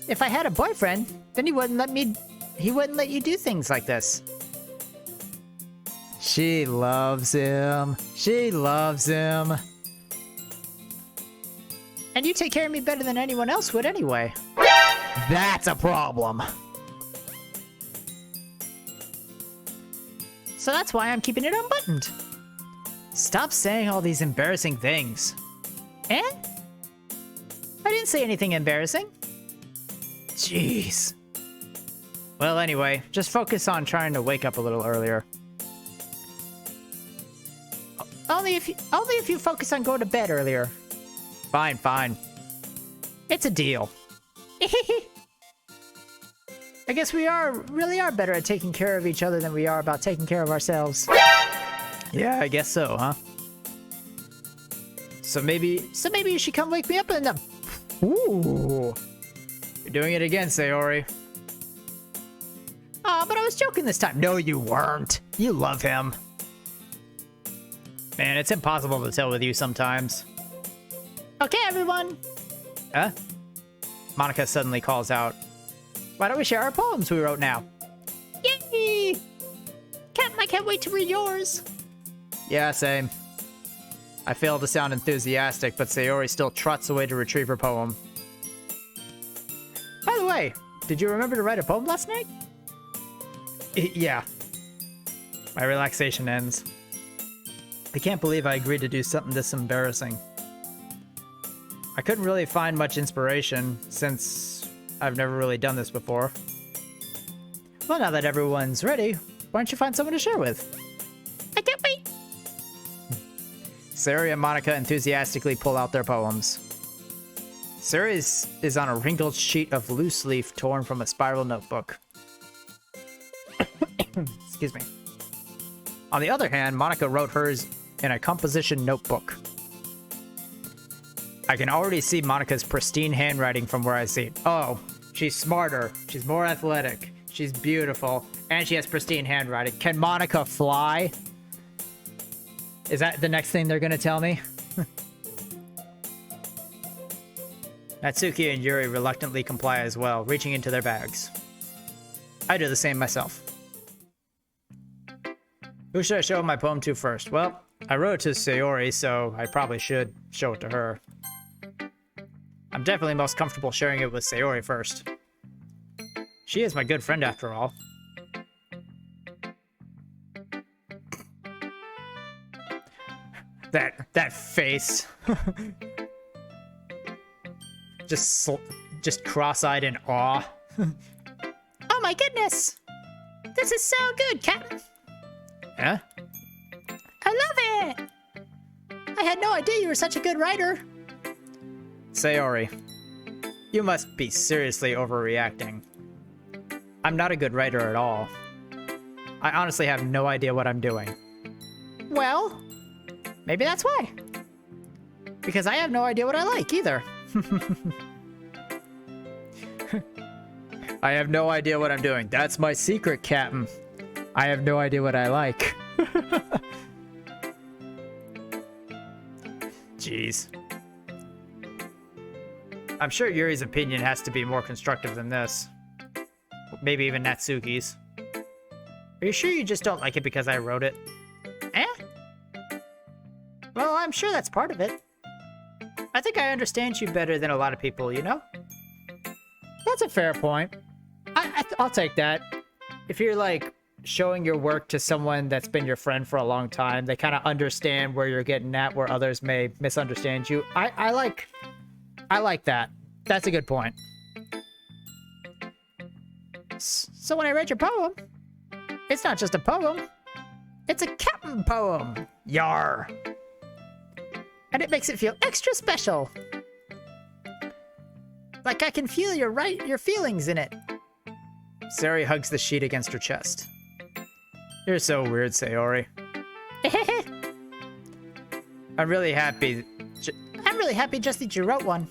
if I had a boyfriend, then he wouldn't let you do things like this. She loves him. She loves him. And you take care of me better than anyone else would anyway. That's a problem. So that's why I'm keeping it unbuttoned. Stop saying all these embarrassing things. And? I didn't say anything embarrassing. Jeez. Well, anyway, just focus on trying to wake up a little earlier. Only if you focus on going to bed earlier. Fine, fine. It's a deal. I guess we really are better at taking care of each other than we are about taking care of ourselves. Yeah, I guess so, huh? So maybe you should come wake me up in the... Ooh. You're doing it again, Sayori. Aw, but I was joking this time. No, you weren't. You love him. Man, it's impossible to tell with you sometimes. Okay, everyone. Huh? Monica suddenly calls out. Why don't we share our poems we wrote now? Yay! Captain, I can't wait to read yours. Yeah, same. I fail to sound enthusiastic, but Sayori still trots away to retrieve her poem. By the way, did you remember to write a poem last night? Yeah. My relaxation ends. I can't believe I agreed to do something this embarrassing. I couldn't really find much inspiration, since I've never really done this before. Well, now that everyone's ready, why don't you find someone to share with? I can't wait! Sayori and Monica enthusiastically pull out their poems. Sayori is on a wrinkled sheet of loose leaf torn from a spiral notebook. Excuse me. On the other hand, Monica wrote hers in a composition notebook. I can already see Monica's pristine handwriting from where I see it. Oh, she's smarter, she's more athletic, she's beautiful, and she has pristine handwriting. Can Monica fly? Is that the next thing they're gonna tell me? Natsuki and Yuri reluctantly comply as well, reaching into their bags. I do the same myself. Who should I show my poem to first? Well, I wrote it to Sayori, so I probably should show it to her. I'm definitely most comfortable sharing it with Sayori first. She is my good friend after all. That face. just cross-eyed in awe. Oh my goodness! This is so good, Captain! Huh? I love it! I had no idea you were such a good writer. Sayori, you must be seriously overreacting. I'm not a good writer at all. I honestly have no idea what I'm doing. Well, maybe that's why. Because I have no idea what I like either. I have no idea what I'm doing. That's my secret, Captain. I have no idea what I like. Jeez. I'm sure Yuri's opinion has to be more constructive than this. Maybe even Natsuki's. Are you sure you just don't like it because I wrote it? Eh? Well, I'm sure that's part of it. I think I understand you better than a lot of people, you know? That's a fair point. I'll take that. If you're, like, showing your work to someone that's been your friend for a long time, they kind of understand where you're getting at, where others may misunderstand you. I like that. That's a good point. So when I read your poem, it's not just a poem. It's a captain poem. Yar. And it makes it feel extra special. Like I can feel your feelings in it. Sari hugs the sheet against her chest. You're so weird, Sayori. I'm really happy just that you wrote one.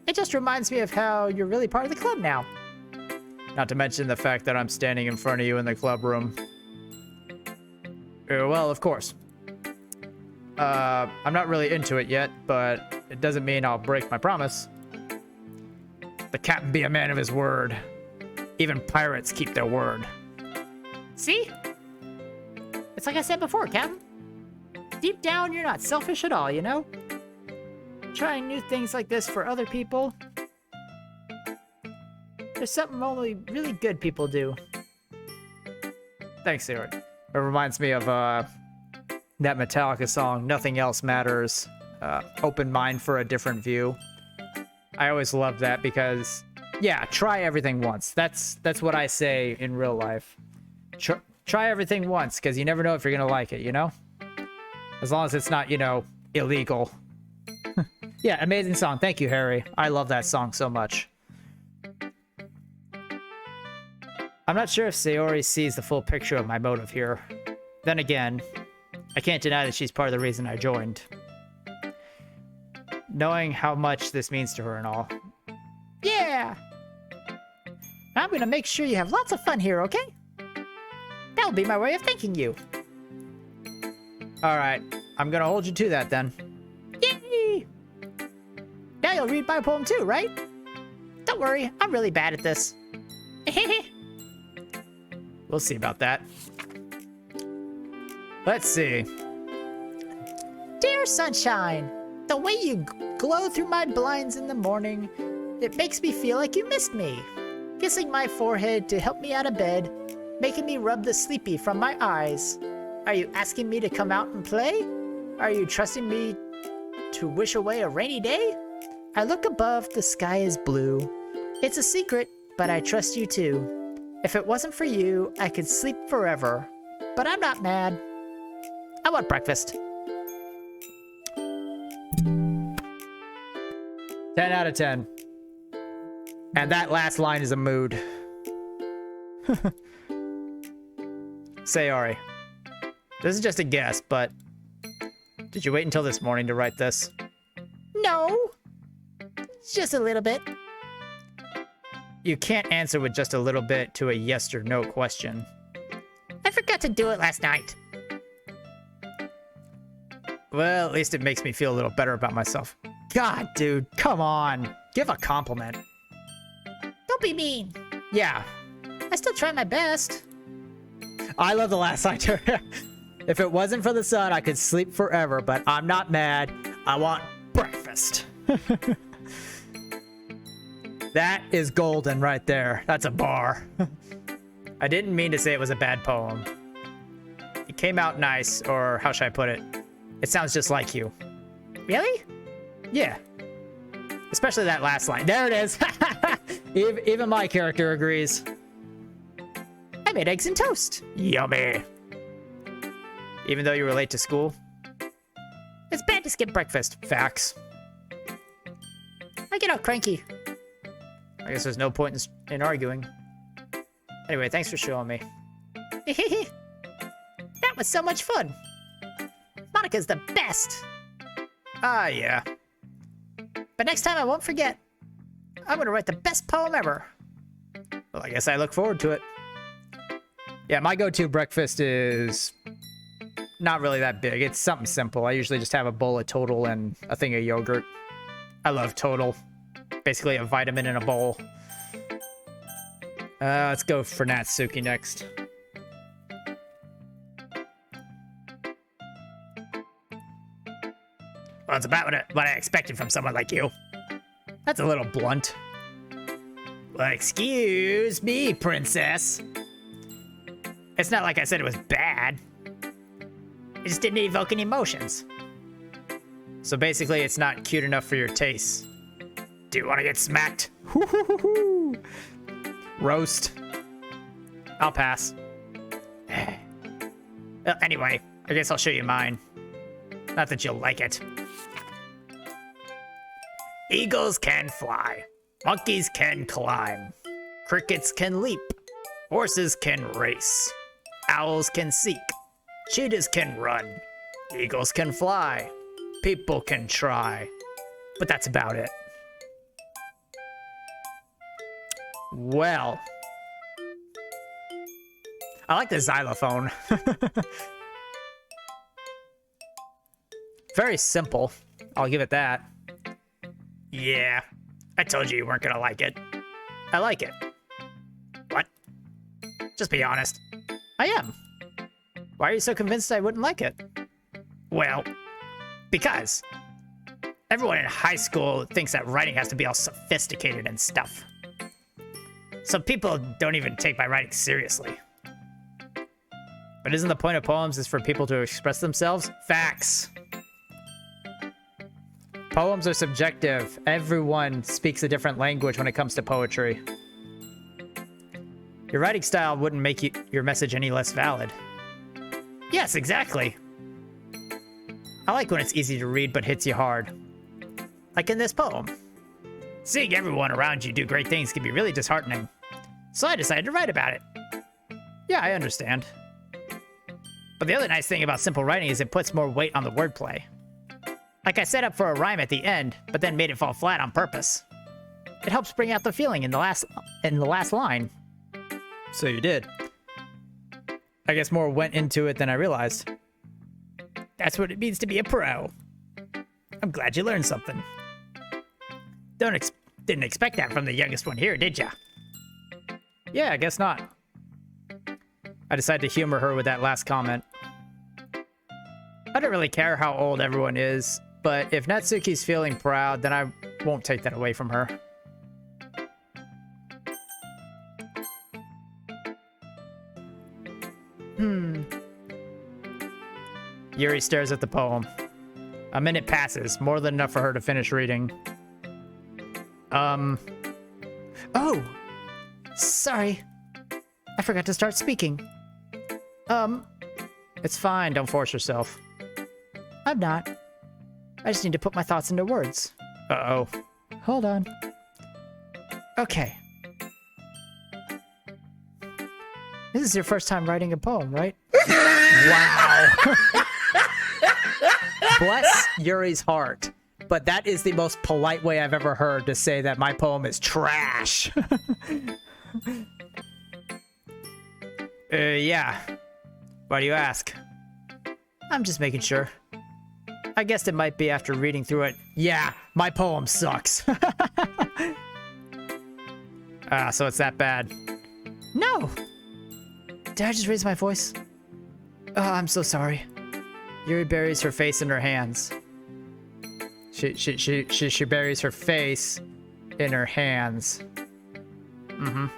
It just reminds me of how you're really part of the club now. Not to mention the fact that I'm standing in front of you in the club room. Well, of course. I'm not really into it yet, but it doesn't mean I'll break my promise. The captain be a man of his word. Even pirates keep their word. See? It's like I said before, Captain. Deep down, you're not selfish at all, you know? Trying new things like this for other people. There's something only really good people do. Thanks, Sarah. It reminds me of that Metallica song, Nothing Else Matters. Open mind for a different view. I always love that because, yeah, try everything once. That's what I say in real life. Try everything once, because you never know if you're going to like it, you know? As long as it's not, you know, illegal. Yeah, amazing song. Thank you, Harry. I love that song so much. I'm not sure if Sayori sees the full picture of my motive here. Then again, I can't deny that she's part of the reason I joined. Knowing how much this means to her and all. Yeah! I'm gonna make sure you have lots of fun here, okay? That'll be my way of thanking you. Alright, I'm gonna hold you to that then. Yay! Now you'll read my poem too, right? Don't worry, I'm really bad at this. We'll see about that. Let's see. Dear sunshine, the way you glow through my blinds in the morning, it makes me feel like you missed me. Kissing my forehead to help me out of bed, making me rub the sleepy from my eyes. Are you asking me to come out and play? Are you trusting me to wish away a rainy day? I look above, the sky is blue. It's a secret, but I trust you too. If it wasn't for you, I could sleep forever. But I'm not mad. I want breakfast. 10 out of 10. And that last line is a mood. Sayori. This is just a guess, but did you wait until this morning to write this? No. Just a little bit. You can't answer with just a little bit to a yes or no question. I forgot to do it last night. Well, at least it makes me feel a little better about myself. God, dude, come on. Give a compliment. Don't be mean. Yeah. I still try my best. I love the last line too. If it wasn't for the sun, I could sleep forever, but I'm not mad. I want breakfast. That is golden right there. That's a bar. I didn't mean to say it was a bad poem. It came out nice, or how should I put it? It sounds just like you. Really? Yeah. Especially that last line. There it is. Even my character agrees. I made eggs and toast. Yummy. Even though you were late to school? It's bad to skip breakfast. Facts. Get out, Cranky. I guess there's no point in arguing. Anyway, thanks for showing me. That was so much fun. Monica's the best. Ah, yeah. But next time I won't forget. I'm gonna write the best poem ever. Well, I guess I look forward to it. Yeah, my go-to breakfast is not really that big. It's something simple. I usually just have a bowl of Total and a thing of yogurt. I love Total. Basically a vitamin in a bowl. Let's go for Natsuki next. Well, it's about what I expected from someone like you. That's a little blunt. Well, excuse me, princess. It's not like I said it was bad. It just didn't evoke any emotions. So basically, it's not cute enough for your taste. Do you want to get smacked? Roast. I'll pass. Anyway, I guess I'll show you mine. Not that you'll like it. Eagles can fly. Monkeys can climb. Crickets can leap. Horses can race. Owls can seek. Cheetahs can run. Eagles can fly. People can try. But that's about it. Well. I like the xylophone. Very simple. I'll give it that. Yeah, I told you weren't gonna like it. I like it. What? Just be honest. I am. Why are you so convinced I wouldn't like it? Well, because everyone in high school thinks that writing has to be all sophisticated and stuff. So people don't even take my writing seriously. But isn't the point of poems is for people to express themselves? Facts. Poems are subjective. Everyone speaks a different language when it comes to poetry. Your writing style wouldn't make your message any less valid. Yes, exactly. I like when it's easy to read but hits you hard. Like in this poem. Seeing everyone around you do great things can be really disheartening. So I decided to write about it. Yeah, I understand. But the other nice thing about simple writing is it puts more weight on the wordplay. Like I set up for a rhyme at the end, but then made it fall flat on purpose. It helps bring out the feeling in the last line. So you did. I guess more went into it than I realized. That's what it means to be a pro. I'm glad you learned something. Didn't expect that from the youngest one here, did ya? Yeah, I guess not. I decided to humor her with that last comment. I don't really care how old everyone is, but if Natsuki's feeling proud, then I won't take that away from her. Yuri stares at the poem. A minute passes, more than enough for her to finish reading. Oh! Sorry. I forgot to start speaking. It's fine, don't force yourself. I'm not. I just need to put my thoughts into words. Uh-oh. Hold on. Okay. This is your first time writing a poem, right? Wow. Bless Yuri's heart. But that is the most polite way I've ever heard to say that my poem is trash. Yeah. Why do you ask? I'm just making sure. I guessed it might be after reading through it. Yeah, my poem sucks. So it's that bad. No! Did I just raise my voice? Oh, I'm so sorry. Yuri buries her face in her hands. She buries her face in her hands. I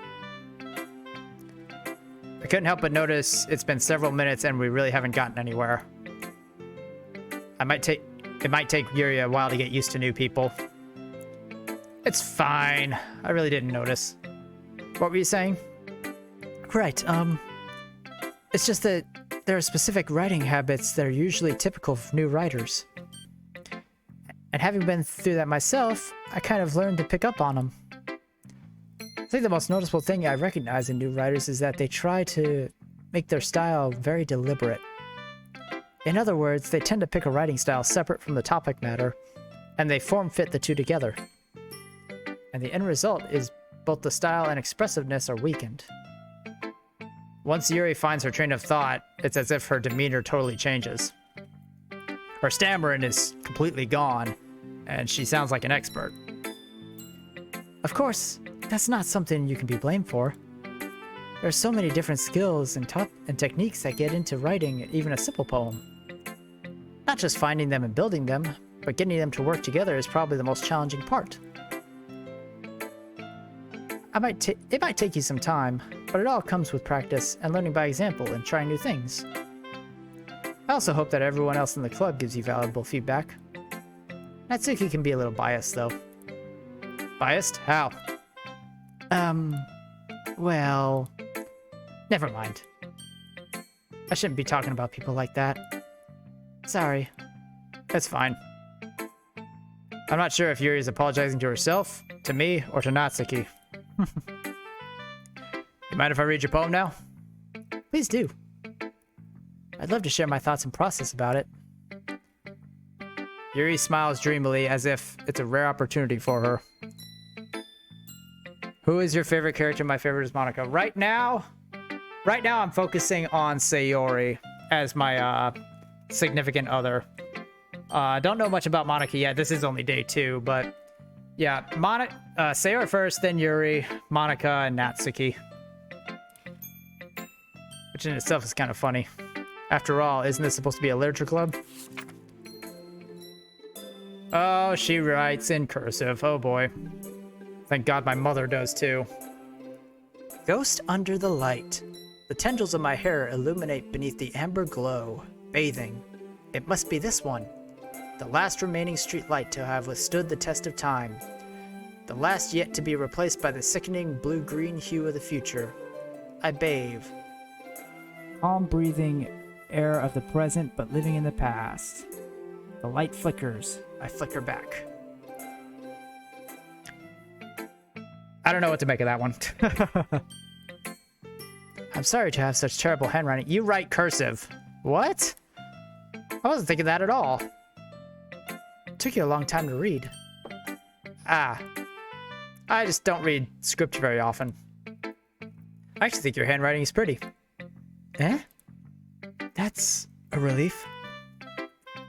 couldn't help but notice it's been several minutes and we really haven't gotten anywhere. It might take Yuri a while to get used to new people. It's fine. I really didn't notice. What were you saying? Right, it's just that there are specific writing habits that are usually typical of new writers. And having been through that myself, I kind of learned to pick up on them. I think the most noticeable thing I recognize in new writers is that they try to make their style very deliberate. In other words, they tend to pick a writing style separate from the topic matter, and they form-fit the two together. And the end result is both the style and expressiveness are weakened. Once Yuri finds her train of thought, it's as if her demeanor totally changes. Her stammering is completely gone, and she sounds like an expert. Of course, that's not something you can be blamed for. There are so many different skills and techniques that get into writing even a simple poem. Not just finding them and building them, but getting them to work together is probably the most challenging part. It might take you some time, but it all comes with practice and learning by example and trying new things. I also hope that everyone else in the club gives you valuable feedback. Natsuki can be a little biased, though. Biased? How? Well... Never mind. I shouldn't be talking about people like that. Sorry. It's fine. I'm not sure if Yuri is apologizing to herself, to me, or to Natsuki. You mind if I read your poem now? Please do. I'd love to share my thoughts and process about it. Yuri smiles dreamily as if it's a rare opportunity for her. Who is your favorite character? My favorite is Monika. Right now I'm focusing on Sayori as my significant other. Don't know much about Monika yet. This is only day 2, but yeah, Sayori first, then Yuri, Monika, and Natsuki. Which in itself is kind of funny. After all, isn't this supposed to be a literature club? Oh, she writes in cursive. Oh boy. Thank God my mother does too. Ghost under the light. The tendrils of my hair illuminate beneath the amber glow. Bathing. It must be this one. The last remaining street light to have withstood the test of time. The last yet to be replaced by the sickening blue-green hue of the future. I bathe. Calm breathing air of the present, but living in the past. The light flickers. I flicker back. I don't know what to make of that one. I'm sorry to have such terrible handwriting. You write cursive. What? I wasn't thinking that at all. It took you a long time to read. I just don't read script very often. I actually think your handwriting is pretty. Eh? That's a relief.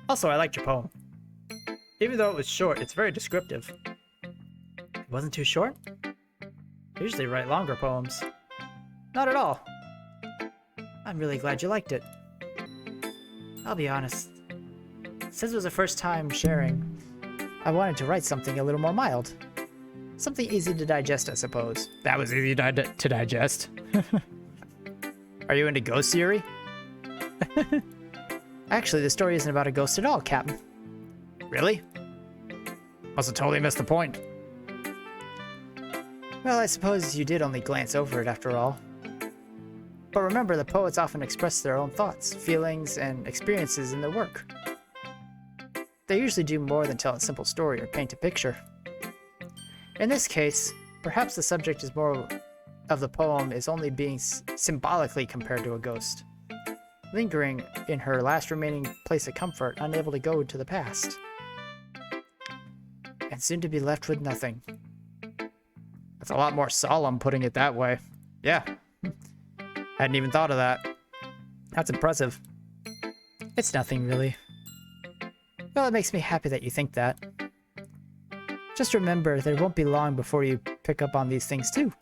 Also, I liked your poem. Even though it was short, it's very descriptive. It wasn't too short? I usually write longer poems. Not at all. I'm really glad you liked it. I'll be honest. Since it was the first time sharing, I wanted to write something a little more mild. Something easy to digest, I suppose. That was easy to digest. Are you into ghosts, Yuri? Actually, the story isn't about a ghost at all, Captain. Really? Must have totally missed the point. Well, I suppose you did only glance over it after all. But remember, the poets often express their own thoughts, feelings, and experiences in their work. They usually do more than tell a simple story or paint a picture. In this case, perhaps the subject is more of the poem is only being symbolically compared to a ghost, lingering in her last remaining place of comfort, unable to go to the past, and soon to be left with nothing. That's a lot more solemn putting it that way. Yeah. Hadn't even thought of that. That's impressive. It's nothing, really. Well, it makes me happy that you think that. Just remember that it won't be long before you pick up on these things, too.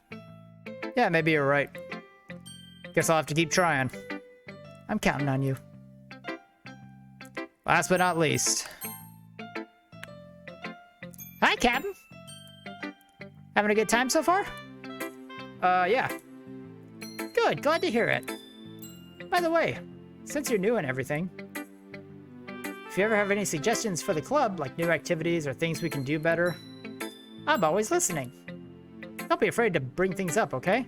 Yeah, maybe you're right. Guess I'll have to keep trying. I'm counting on you. Last but not least. Hi, Captain. Having a good time so far? Yeah. Good, glad to hear it. By the way, since you're new and everything, if you ever have any suggestions for the club, like new activities or things we can do better, I'm always listening. Don't be afraid to bring things up, okay?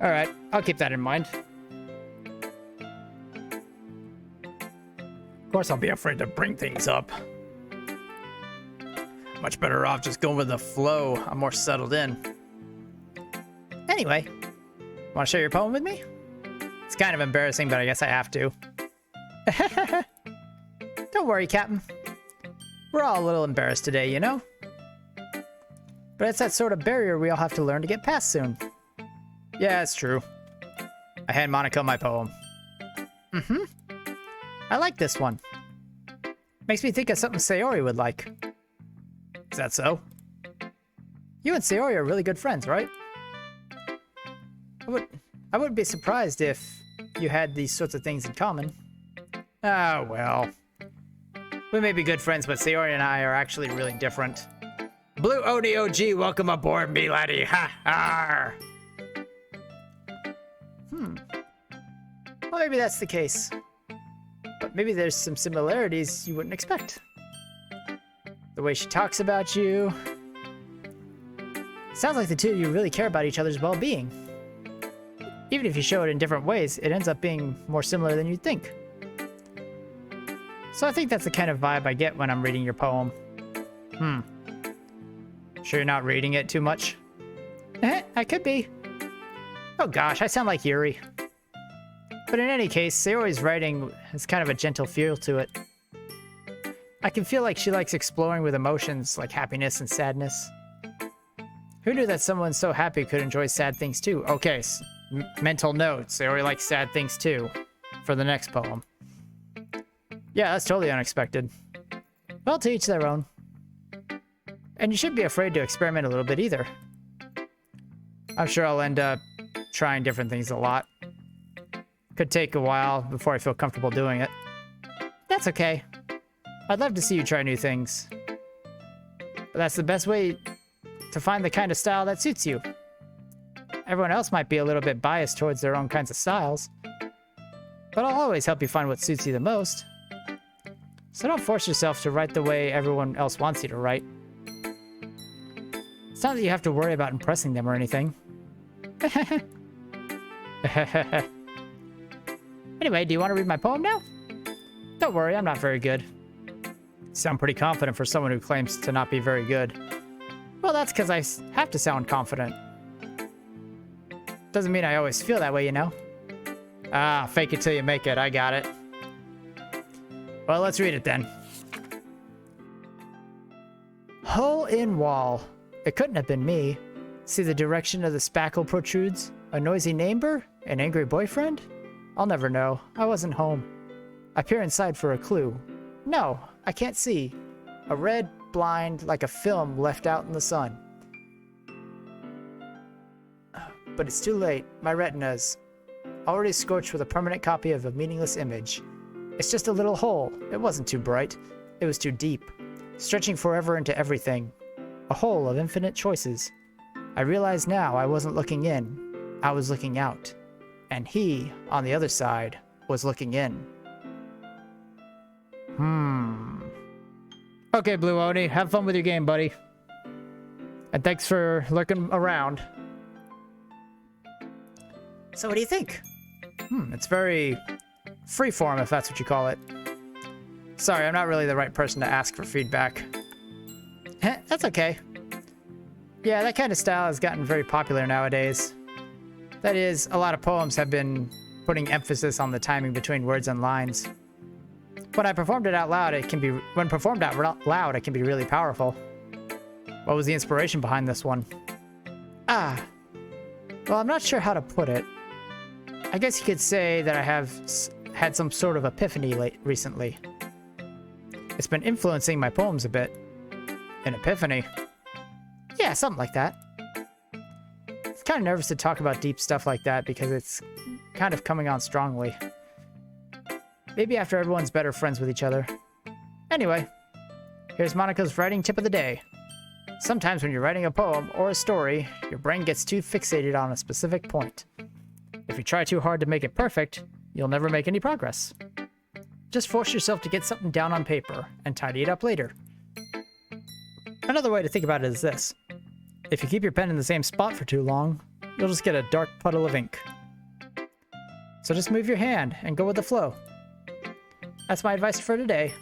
Alright, I'll keep that in mind. Of course I'll be afraid to bring things up. Much better off just going with the flow. I'm more settled in. Anyway, want to share your poem with me? It's kind of embarrassing, but I guess I have to. Don't worry, Captain. We're all a little embarrassed today, you know? But it's that sort of barrier we all have to learn to get past soon. Yeah, it's true. I hand Monica my poem. Mm-hmm. I like this one. Makes me think of something Sayori would like. Is that so? You and Sayori are really good friends, right? I wouldn't be surprised if you had these sorts of things in common. Ah, well. We may be good friends, but Sayori and I are actually really different. Blue Oni OG, welcome aboard, me laddie. Ha! Arr! Well, maybe that's the case. But maybe there's some similarities you wouldn't expect. The way she talks about you. Sounds like the two of you really care about each other's well-being. Even if you show it in different ways, it ends up being more similar than you'd think. So I think that's the kind of vibe I get when I'm reading your poem. Sure you're not reading it too much? I could be. Oh gosh, I sound like Yuri. But in any case, Sayori's writing has kind of a gentle feel to it. I can feel like she likes exploring with emotions like happiness and sadness. Who knew that someone so happy could enjoy sad things too? Okay, mental note, Sayori likes sad things too, for the next poem. Yeah, that's totally unexpected. Well, to each their own. And you shouldn't be afraid to experiment a little bit either. I'm sure I'll end up trying different things a lot. Could take a while before I feel comfortable doing it. That's okay. I'd love to see you try new things. But that's the best way to find the kind of style that suits you. Everyone else might be a little bit biased towards their own kinds of styles. But I'll always help you find what suits you the most. So don't force yourself to write the way everyone else wants you to write. It's not that you have to worry about impressing them or anything. Anyway, do you want to read my poem now? Don't worry, I'm not very good. You sound pretty confident for someone who claims to not be very good. Well, that's because I have to sound confident. Doesn't mean I always feel that way, you know? Ah, fake it till you make it. I got it. Well, let's read it then. Hole in wall. It couldn't have been me. See the direction of the spackle protrudes? A noisy neighbor? An angry boyfriend? I'll never know. I wasn't home. I peer inside for a clue. No, I can't see. A red blind like a film left out in the sun. But it's too late. My retina's already scorched with a permanent copy of a meaningless image. It's just a little hole. It wasn't too bright. It was too deep, stretching forever into everything. A hole of infinite choices. I realize now I wasn't looking in. I was looking out. And he, on the other side, was looking in. Okay, Blue Oni, have fun with your game, buddy. And thanks for lurking around. So what do you think? It's very freeform, if that's what you call it. Sorry, I'm not really the right person to ask for feedback. That's okay. Yeah, that kind of style has gotten very popular nowadays. That is, a lot of poems have been putting emphasis on the timing between words and lines. When I performed it out loud, it can be really powerful. What was the inspiration behind this one? Well, I'm not sure how to put it. I guess you could say that I have had some sort of epiphany recently. It's been influencing my poems a bit. An epiphany? Yeah, something like that. I'm kind of nervous to talk about deep stuff like that because it's kind of coming on strongly. Maybe after everyone's better friends with each other. Anyway, here's Monica's writing tip of the day. Sometimes when you're writing a poem or a story, your brain gets too fixated on a specific point. If you try too hard to make it perfect, you'll never make any progress. Just force yourself to get something down on paper and tidy it up later. Another way to think about it is this. If you keep your pen in the same spot for too long, you'll just get a dark puddle of ink. So just move your hand and go with the flow. That's my advice for today.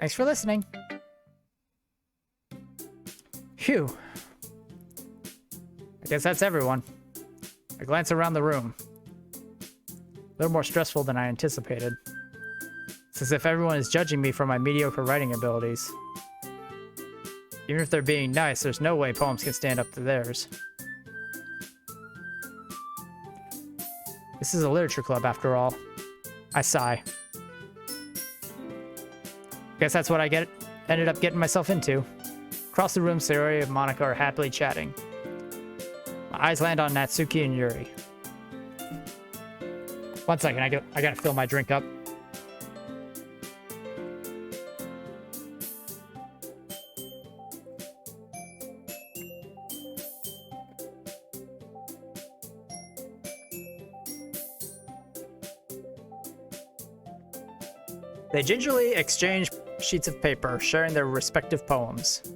Thanks for listening. Phew. I guess that's everyone. I glance around the room. A little more stressful than I anticipated. It's as if everyone is judging me for my mediocre writing abilities. Even if they're being nice, there's no way poems can stand up to theirs. This is a literature club after all. I sigh. Guess that's what I ended up getting myself into. Across the room, Sayori and Monica are happily chatting. My eyes land on Natsuki and Yuri. One second, I gotta fill my drink up. They gingerly exchange sheets of paper, sharing their respective poems.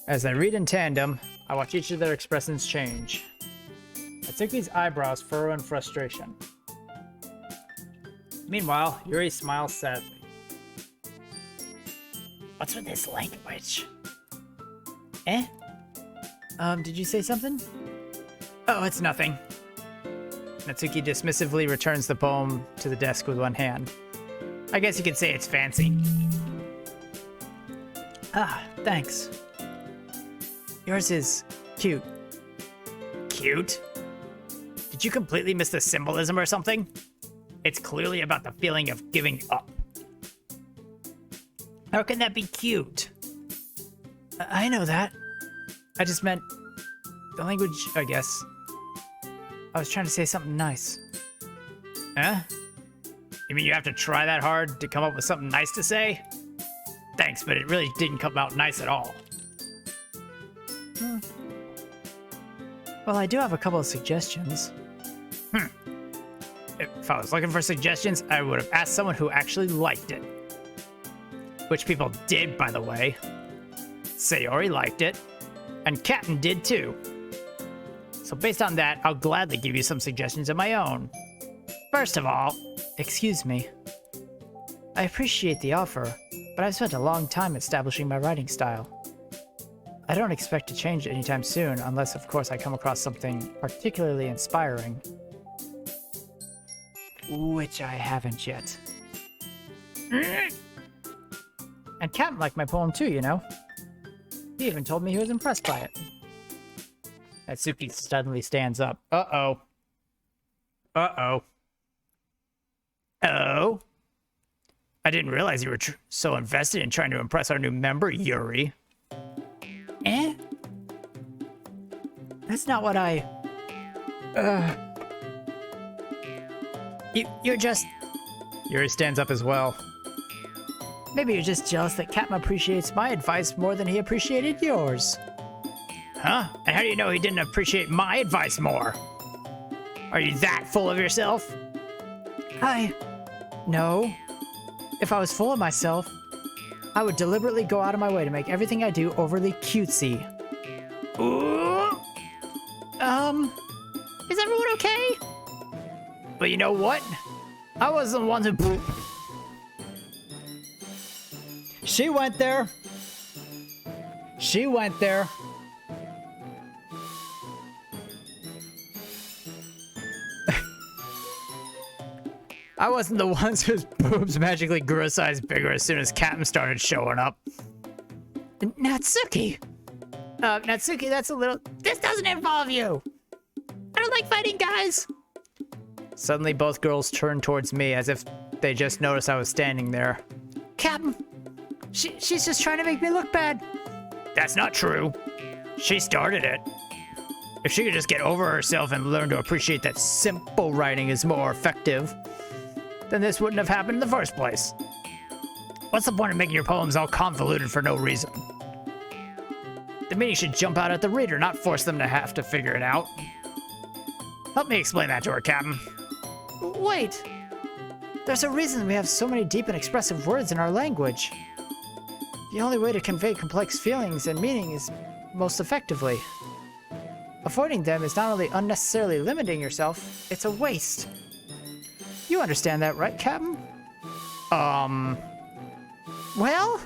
As they read in tandem, I watch each of their expressions change. Natsuki's eyebrows furrow in frustration. Meanwhile, Yuri smiles sadly. What's with this language? Eh? Did you say something? Oh, it's nothing. Natsuki dismissively returns the poem to the desk with one hand. I guess you could say it's fancy. Ah, thanks. Yours is cute. Cute? Did you completely miss the symbolism or something? It's clearly about the feeling of giving up. How can that be cute? I know that. I just meant the language, I guess. I was trying to say something nice. Huh? You mean you have to try that hard to come up with something nice to say? Thanks, but it really didn't come out nice at all. Well, I do have a couple of suggestions. If I was looking for suggestions, I would have asked someone who actually liked it. Which people did, by the way. Sayori liked it, and Captain did too. So based on that, I'll gladly give you some suggestions of my own. First of all, excuse me. I appreciate the offer, but I've spent a long time establishing my writing style. I don't expect to change anytime soon, unless of course I come across something particularly inspiring. Which I haven't yet. And Captain liked my poem too, you know? He even told me he was impressed by it. Natsuki suddenly stands up. Uh-oh. Uh-oh. Oh? I didn't realize you were so invested in trying to impress our new member, Yuri. Eh? That's not what I... You're just... Yuri stands up as well. Maybe you're just jealous that Captain appreciates my advice more than he appreciated yours. Huh? And how do you know he didn't appreciate my advice more? Are you that full of yourself? No. If I was full of myself, I would deliberately go out of my way to make everything I do overly cutesy. Ooh. Is everyone okay? But you know what? I wasn't the one who... She went there. She went there. I wasn't the ones whose boobs magically grew a size bigger as soon as Captain started showing up. Natsuki! Natsuki, that's a little... This doesn't involve you! I don't like fighting guys! Suddenly, both girls turned towards me as if they just noticed I was standing there. Captain! She's just trying to make me look bad. That's not true. She started it. If she could just get over herself and learn to appreciate that simple writing is more effective, then this wouldn't have happened in the first place. What's the point of making your poems all convoluted for no reason? The meaning should jump out at the reader, not force them to have to figure it out. Help me explain that to her, Captain. Wait. There's a reason we have so many deep and expressive words in our language. The only way to convey complex feelings and meaning is most effectively. Avoiding them is not only unnecessarily limiting yourself, it's a waste. You understand that, right, Captain? Well?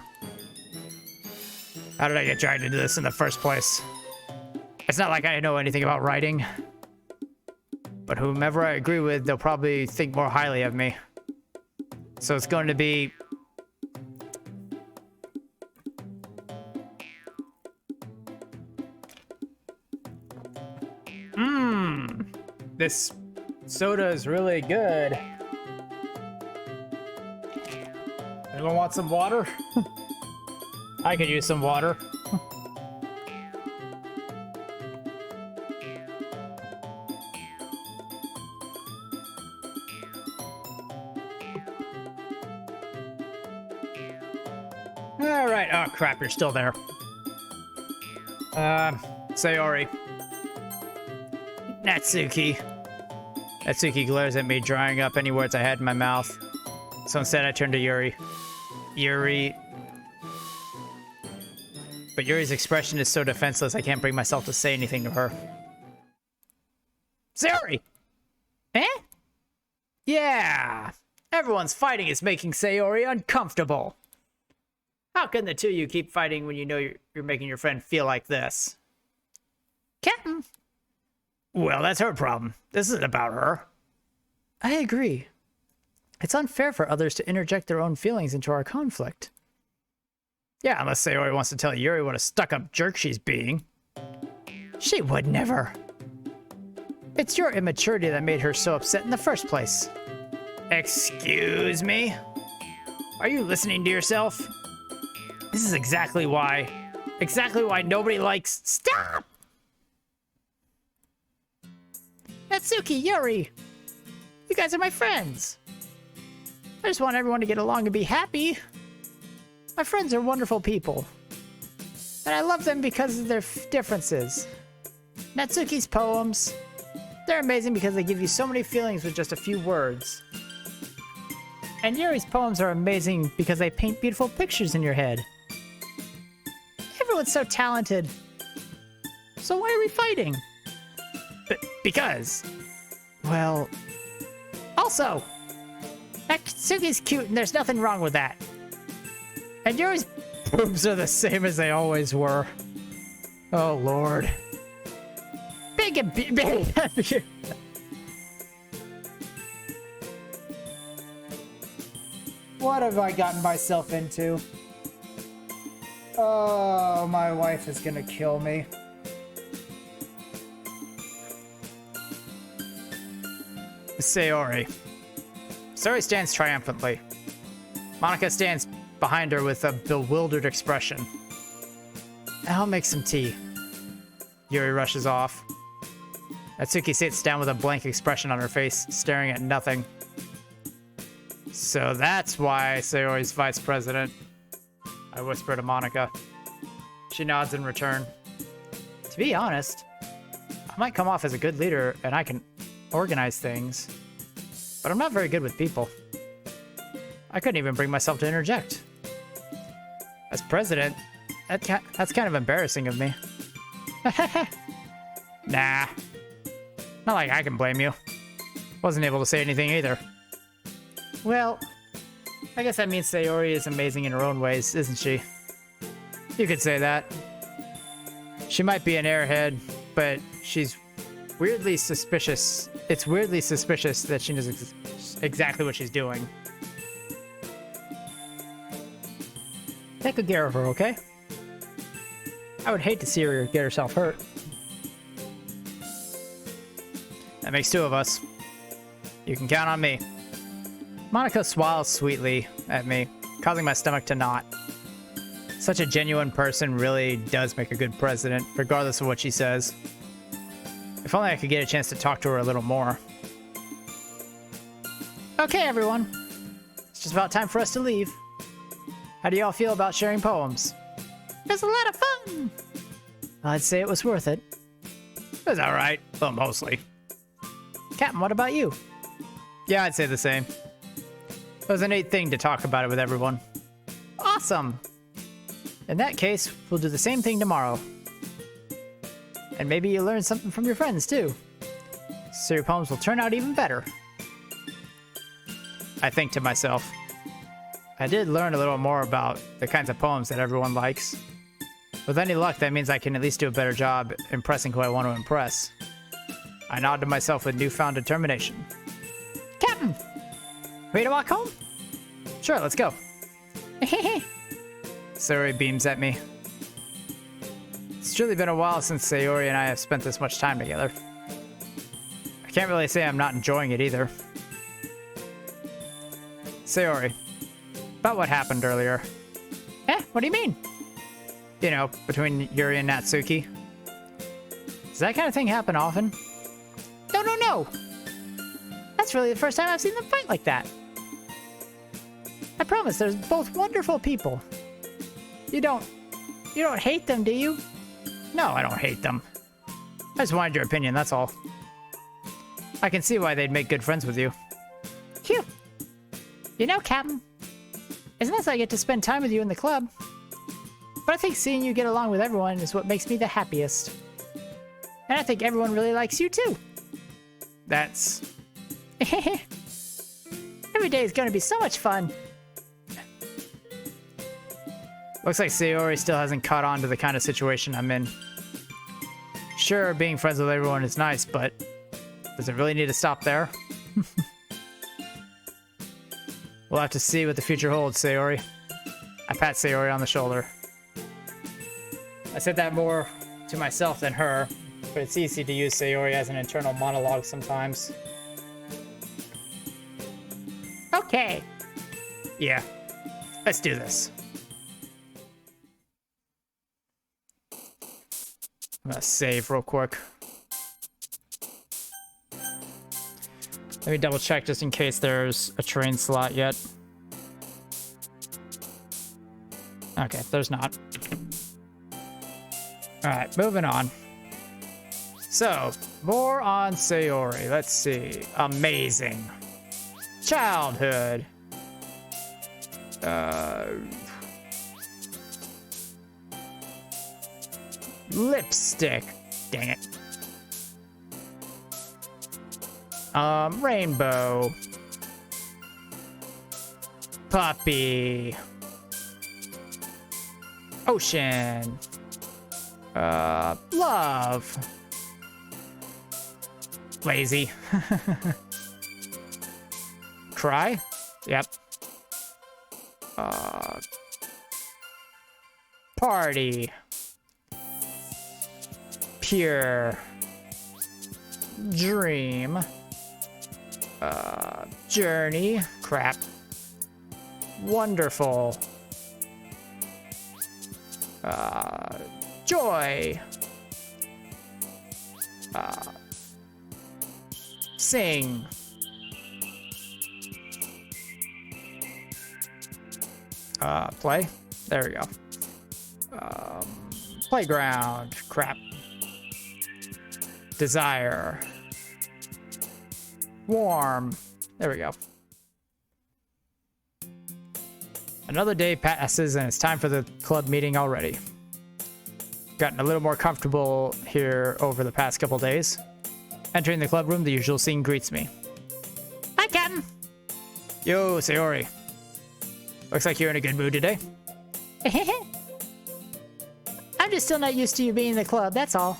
How did I get dragged into this in the first place? It's not like I know anything about writing. But whomever I agree with, they'll probably think more highly of me. So it's going to be... This soda is really good. Anyone want some water? I could use some water. All right. Oh, crap. You're still there. Sayori. Natsuki. Natsuki glares at me, drying up any words I had in my mouth. So instead, I turn to Yuri. Yuri. But Yuri's expression is so defenseless, I can't bring myself to say anything to her. Sayori! Eh? Yeah! Everyone's fighting is making Sayori uncomfortable. How can the two of you keep fighting when you know you're making your friend feel like this? Captain! Well, that's her problem. This isn't about her. I agree. It's unfair for others to interject their own feelings into our conflict. Yeah, unless Sayori wants to tell Yuri what a stuck-up jerk she's being. She would never. It's your immaturity that made her so upset in the first place. Excuse me? Are you listening to yourself? This is exactly why nobody likes... Stop! Natsuki, Yuri! You guys are my friends. I just want everyone to get along and be happy. My friends are wonderful people. And I love them because of their differences. Natsuki's poems, they're amazing because they give you so many feelings with just a few words. And Yuri's poems are amazing because they paint beautiful pictures in your head. Everyone's so talented. So why are we fighting? Because... Well... Also! Natsuki's cute and there's nothing wrong with that. And Yuri's boobs are the same as they always were. Oh, Lord. Big and big. What have I gotten myself into? Oh, my wife is gonna kill me. Sayori. Sayori stands triumphantly. Monica stands behind her with a bewildered expression. I'll make some tea. Yuri rushes off. Natsuki sits down with a blank expression on her face, staring at nothing. So that's why Sayori's vice president. I whisper to Monica. She nods in return. To be honest, I might come off as a good leader and I can organize things, but I'm not very good with people. I couldn't even bring myself to interject. As president, that's kind of embarrassing of me. Nah. Not like I can blame you. Wasn't able to say anything either. Well, I guess that means Sayori is amazing in her own ways, isn't she? You could say that. She might be an airhead, but she's weirdly suspicious. It's weirdly suspicious that she knows exactly what she's doing. Take good care of her, okay? I would hate to see her get herself hurt. That makes two of us. You can count on me. Monica smiles sweetly at me, causing my stomach to knot. Such a genuine person really does make a good president, regardless of what she says. If only I could get a chance to talk to her a little more. Okay, everyone. It's just about time for us to leave. How do y'all feel about sharing poems? It was a lot of fun! I'd say it was worth it. It was alright. Well, mostly. Captain, what about you? Yeah, I'd say the same. It was a neat thing to talk about it with everyone. Awesome! In that case, we'll do the same thing tomorrow. And maybe you learn something from your friends, too. So your poems will turn out even better. I think to myself, I did learn a little more about the kinds of poems that everyone likes. With any luck, that means I can at least do a better job impressing who I want to impress. I nod to myself with newfound determination. Captain! Ready to walk home? Sure, let's go. Sayori beams at me. It's truly been a while since Sayori and I have spent this much time together. I can't really say I'm not enjoying it either. Sayori, about what happened earlier. What do you mean? You know, between Yuri and Natsuki. Does that kind of thing happen often? No. That's really the first time I've seen them fight like that. I promise, they're both wonderful people. You don't hate them, do you? No, I don't hate them. I just wanted your opinion, that's all. I can see why they'd make good friends with you. Phew. You know, Captain, it's nice I get to spend time with you in the club. But I think seeing you get along with everyone is what makes me the happiest. And I think everyone really likes you too. That's... Every day is gonna be so much fun. Looks like Sayori still hasn't caught on to the kind of situation I'm in. Sure, being friends with everyone is nice, but does it really need to stop there? We'll have to see what the future holds, Sayori. I pat Sayori on the shoulder. I said that more to myself than her, but it's easy to use Sayori as an internal monologue sometimes. Okay. Yeah, let's do this. I'm gonna save real quick. Let me double check just in case there's a train slot yet. Okay, there's not. Alright, moving on. So, more on Sayori. Let's see. Amazing. Childhood. Lipstick. Dang it. Rainbow. Puppy. Ocean. Love. Lazy. Cry? Yep. Party. Pure. Dream. Journey. Crap. Wonderful. Joy. Sing. Play. There we go. Playground. Crap. Desire. Warm. There we go. Another day passes and it's time for the club meeting already. Gotten a little more comfortable here over the past couple days. Entering the club room, the usual scene greets me. Hi, Captain. Yo, Sayori. Looks like you're in a good mood today. I'm just still not used to you being in the club, that's all.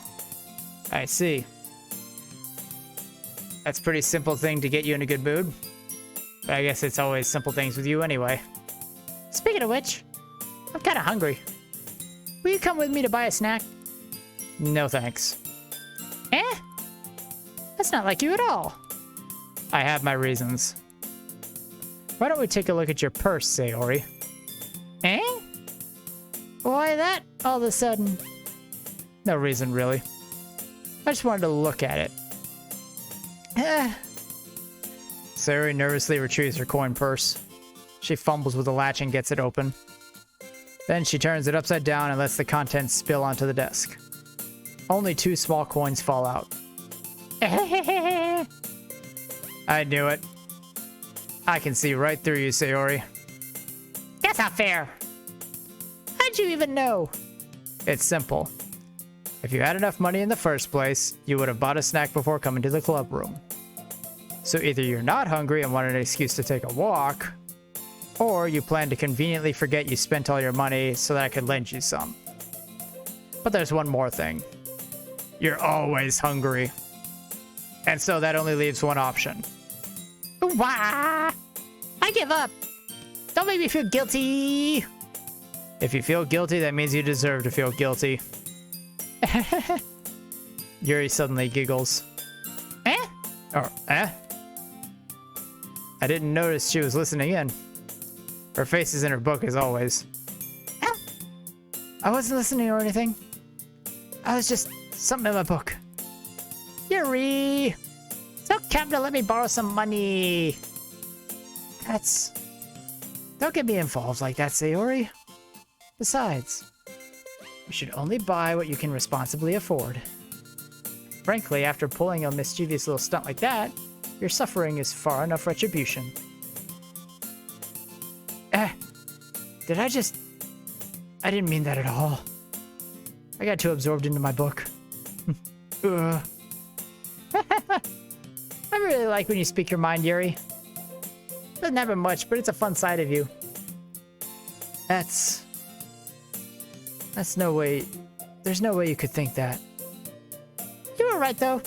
I see. That's a pretty simple thing to get you in a good mood. But I guess it's always simple things with you anyway. Speaking of which, I'm kind of hungry. Will you come with me to buy a snack? No thanks. That's not like you at all. I have my reasons. Why don't we take a look at your purse, Sayori? Why that all of a sudden? No reason, really. I just wanted to look at it. Sayori nervously retrieves her coin purse. She fumbles with the latch and gets it open. Then she turns it upside down and lets the contents spill onto the desk. Only 2 small coins fall out. I knew it. I can see right through you, Sayori. That's not fair. How'd you even know? It's simple. If you had enough money in the first place, you would have bought a snack before coming to the club room. So either you're not hungry and want an excuse to take a walk, or you plan to conveniently forget you spent all your money so that I could lend you some. But there's one more thing. You're always hungry. And so that only leaves one option. Wah! I give up. Don't make me feel guilty. If you feel guilty, that means you deserve to feel guilty. Yuri suddenly giggles. Eh? Or, eh? I didn't notice she was listening in. Her face is in her book as always. Eh? I wasn't listening or anything. I was just something in my book. Yuri! So come to let me borrow some money. That's... Don't get me involved like that, Sayori. Besides, you should only buy what you can responsibly afford. Frankly, after pulling a mischievous little stunt like that, your suffering is far enough retribution. Did I just... I didn't mean that at all. I got too absorbed into my book. I really like when you speak your mind, Yuri. Doesn't happen much, but it's a fun side of you. That's no way... There's no way you could think that. You were right, though.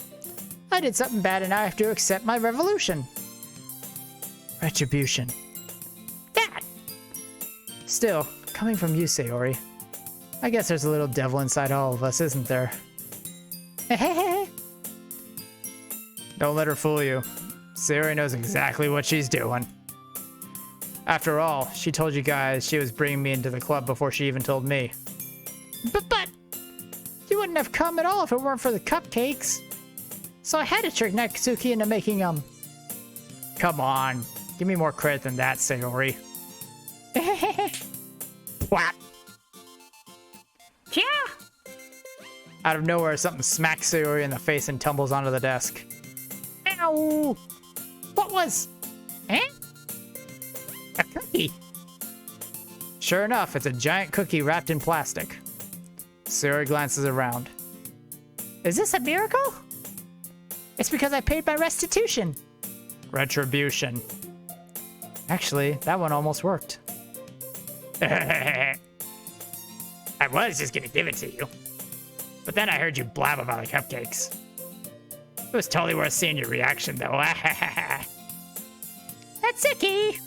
I did something bad and I have to accept my revolution. Retribution. That! Still, coming from you, Sayori, I guess there's a little devil inside all of us, isn't there? Don't let her fool you. Sayori knows exactly what she's doing. After all, she told you guys she was bringing me into the club before she even told me. But you wouldn't have come at all if it weren't for the cupcakes. So I had to trick Natsuki into making them. Come on, give me more credit than that, Sayori. What? Yeah! Out of nowhere, something smacks Sayori in the face and tumbles onto the desk. Ow! What was... Eh? A cookie. Sure enough, it's a giant cookie wrapped in plastic. Sayori glances around. Is this a miracle? It's because I paid my restitution. Retribution. Actually, that one almost worked. I was just gonna give it to you. But then I heard you blab about the cupcakes. It was totally worth seeing your reaction, though. Natsuki!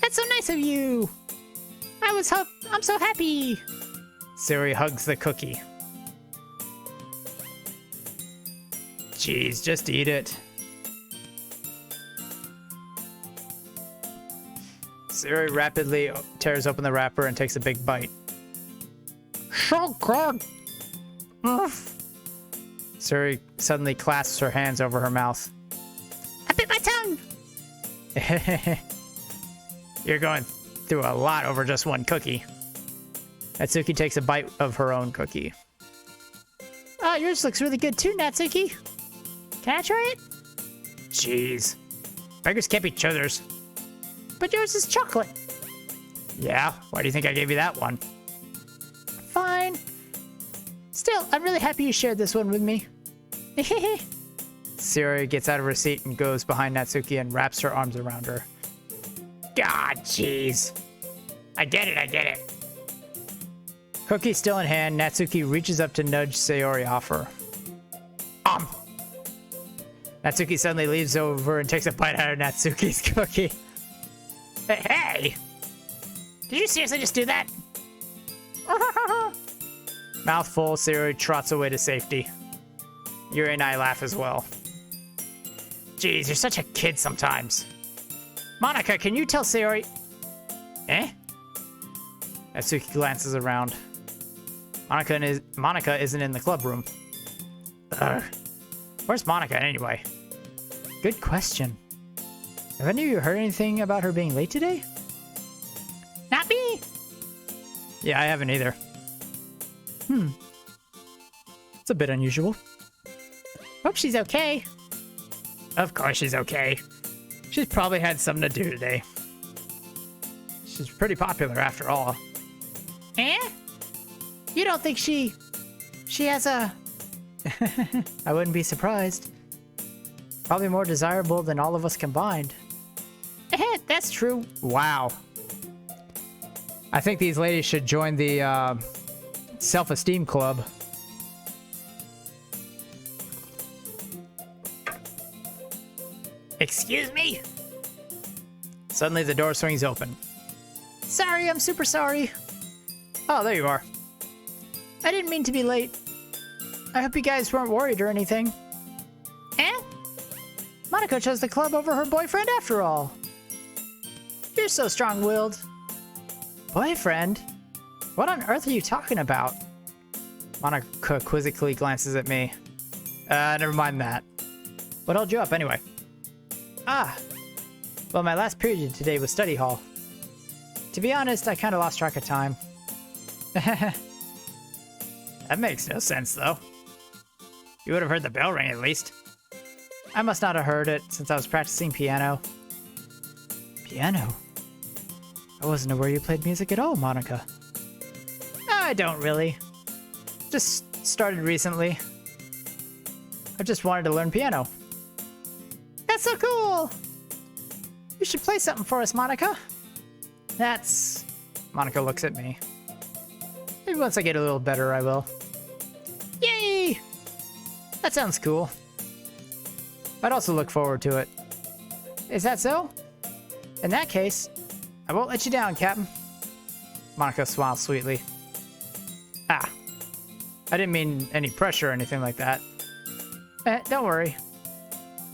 That's so nice of you. I'm so happy. Sayori hugs the cookie. Jeez, just eat it. Sayori rapidly tears open the wrapper and takes a big bite. So good. Sayori suddenly clasps her hands over her mouth. I bit my tongue! You're going through a lot over just one cookie. Natsuki takes a bite of her own cookie. Oh, yours looks really good too, Natsuki. Can I try it? Jeez. Beggars can't be choosers. But yours is chocolate. Yeah? Why do you think I gave you that one? Fine. Still, I'm really happy you shared this one with me. Sayori gets out of her seat and goes behind Natsuki and wraps her arms around her. God, jeez. I get it. Cookie still in hand, Natsuki reaches up to nudge Sayori off her. Natsuki suddenly leaves over and takes a bite out of Natsuki's cookie. Hey! Did you seriously just do that? Mouthful, Sayori trots away to safety. Yuri and I laugh as well. Jeez, you're such a kid sometimes. Monica, can you tell Sayori... Eh? Natsuki glances around. Monica isn't in the club room. Ugh. Where's Monica anyway? Good question. Have any of you heard anything about her being late today? Not me! Yeah, I haven't either. It's a bit unusual. Hope she's okay. Of course she's okay. She's probably had something to do today. She's pretty popular after all. Eh? You don't think she has a... I wouldn't be surprised. Probably more desirable than all of us combined. That's true. Wow. I think these ladies should join the Self-esteem club. Excuse me? Suddenly the door swings open. Sorry, I'm super sorry. Oh, there you are. I didn't mean to be late. I hope you guys weren't worried or anything. Eh? Monica chose the club over her boyfriend after all. You're so strong-willed. Boyfriend? What on earth are you talking about? Monica quizzically glances at me. Never mind that. What held you up anyway? Ah. Well, my last period today was study hall. To be honest, I kind of lost track of time. That makes no sense, though. You would have heard the bell ring, at least. I must not have heard it, since I was practicing piano. Piano? I wasn't aware you played music at all, Monica. I don't really. Just started recently. I just wanted to learn piano. That's so cool! You should play something for us, Monica. That's... Monica looks at me. Maybe once I get a little better, I will. Yay! That sounds cool. I'd also look forward to it. Is that so? In that case, I won't let you down, Captain. Monica smiles sweetly. Ah. I didn't mean any pressure or anything like that. Don't worry.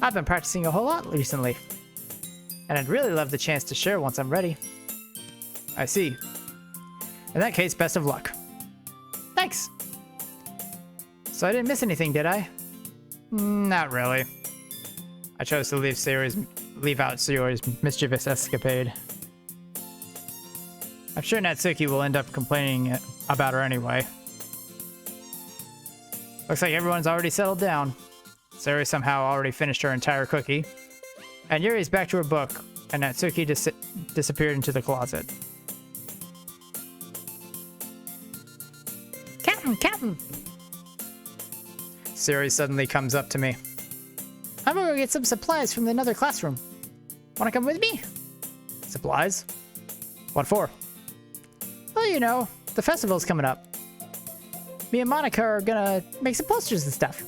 I've been practicing a whole lot recently. And I'd really love the chance to share once I'm ready. I see. In that case, best of luck. Thanks! So I didn't miss anything, did I? Not really. I chose to leave out Sayori's mischievous escapade. I'm sure Natsuki will end up complaining about her anyway. Looks like everyone's already settled down. Sayori somehow already finished her entire cookie. And Yuri's back to her book, and Natsuki disappeared into the closet. Captain! Sayori suddenly comes up to me. I'm gonna go get some supplies from another classroom. Wanna come with me? Supplies? What for? Well, you know, the festival's coming up. Me and Monica are gonna make some posters and stuff.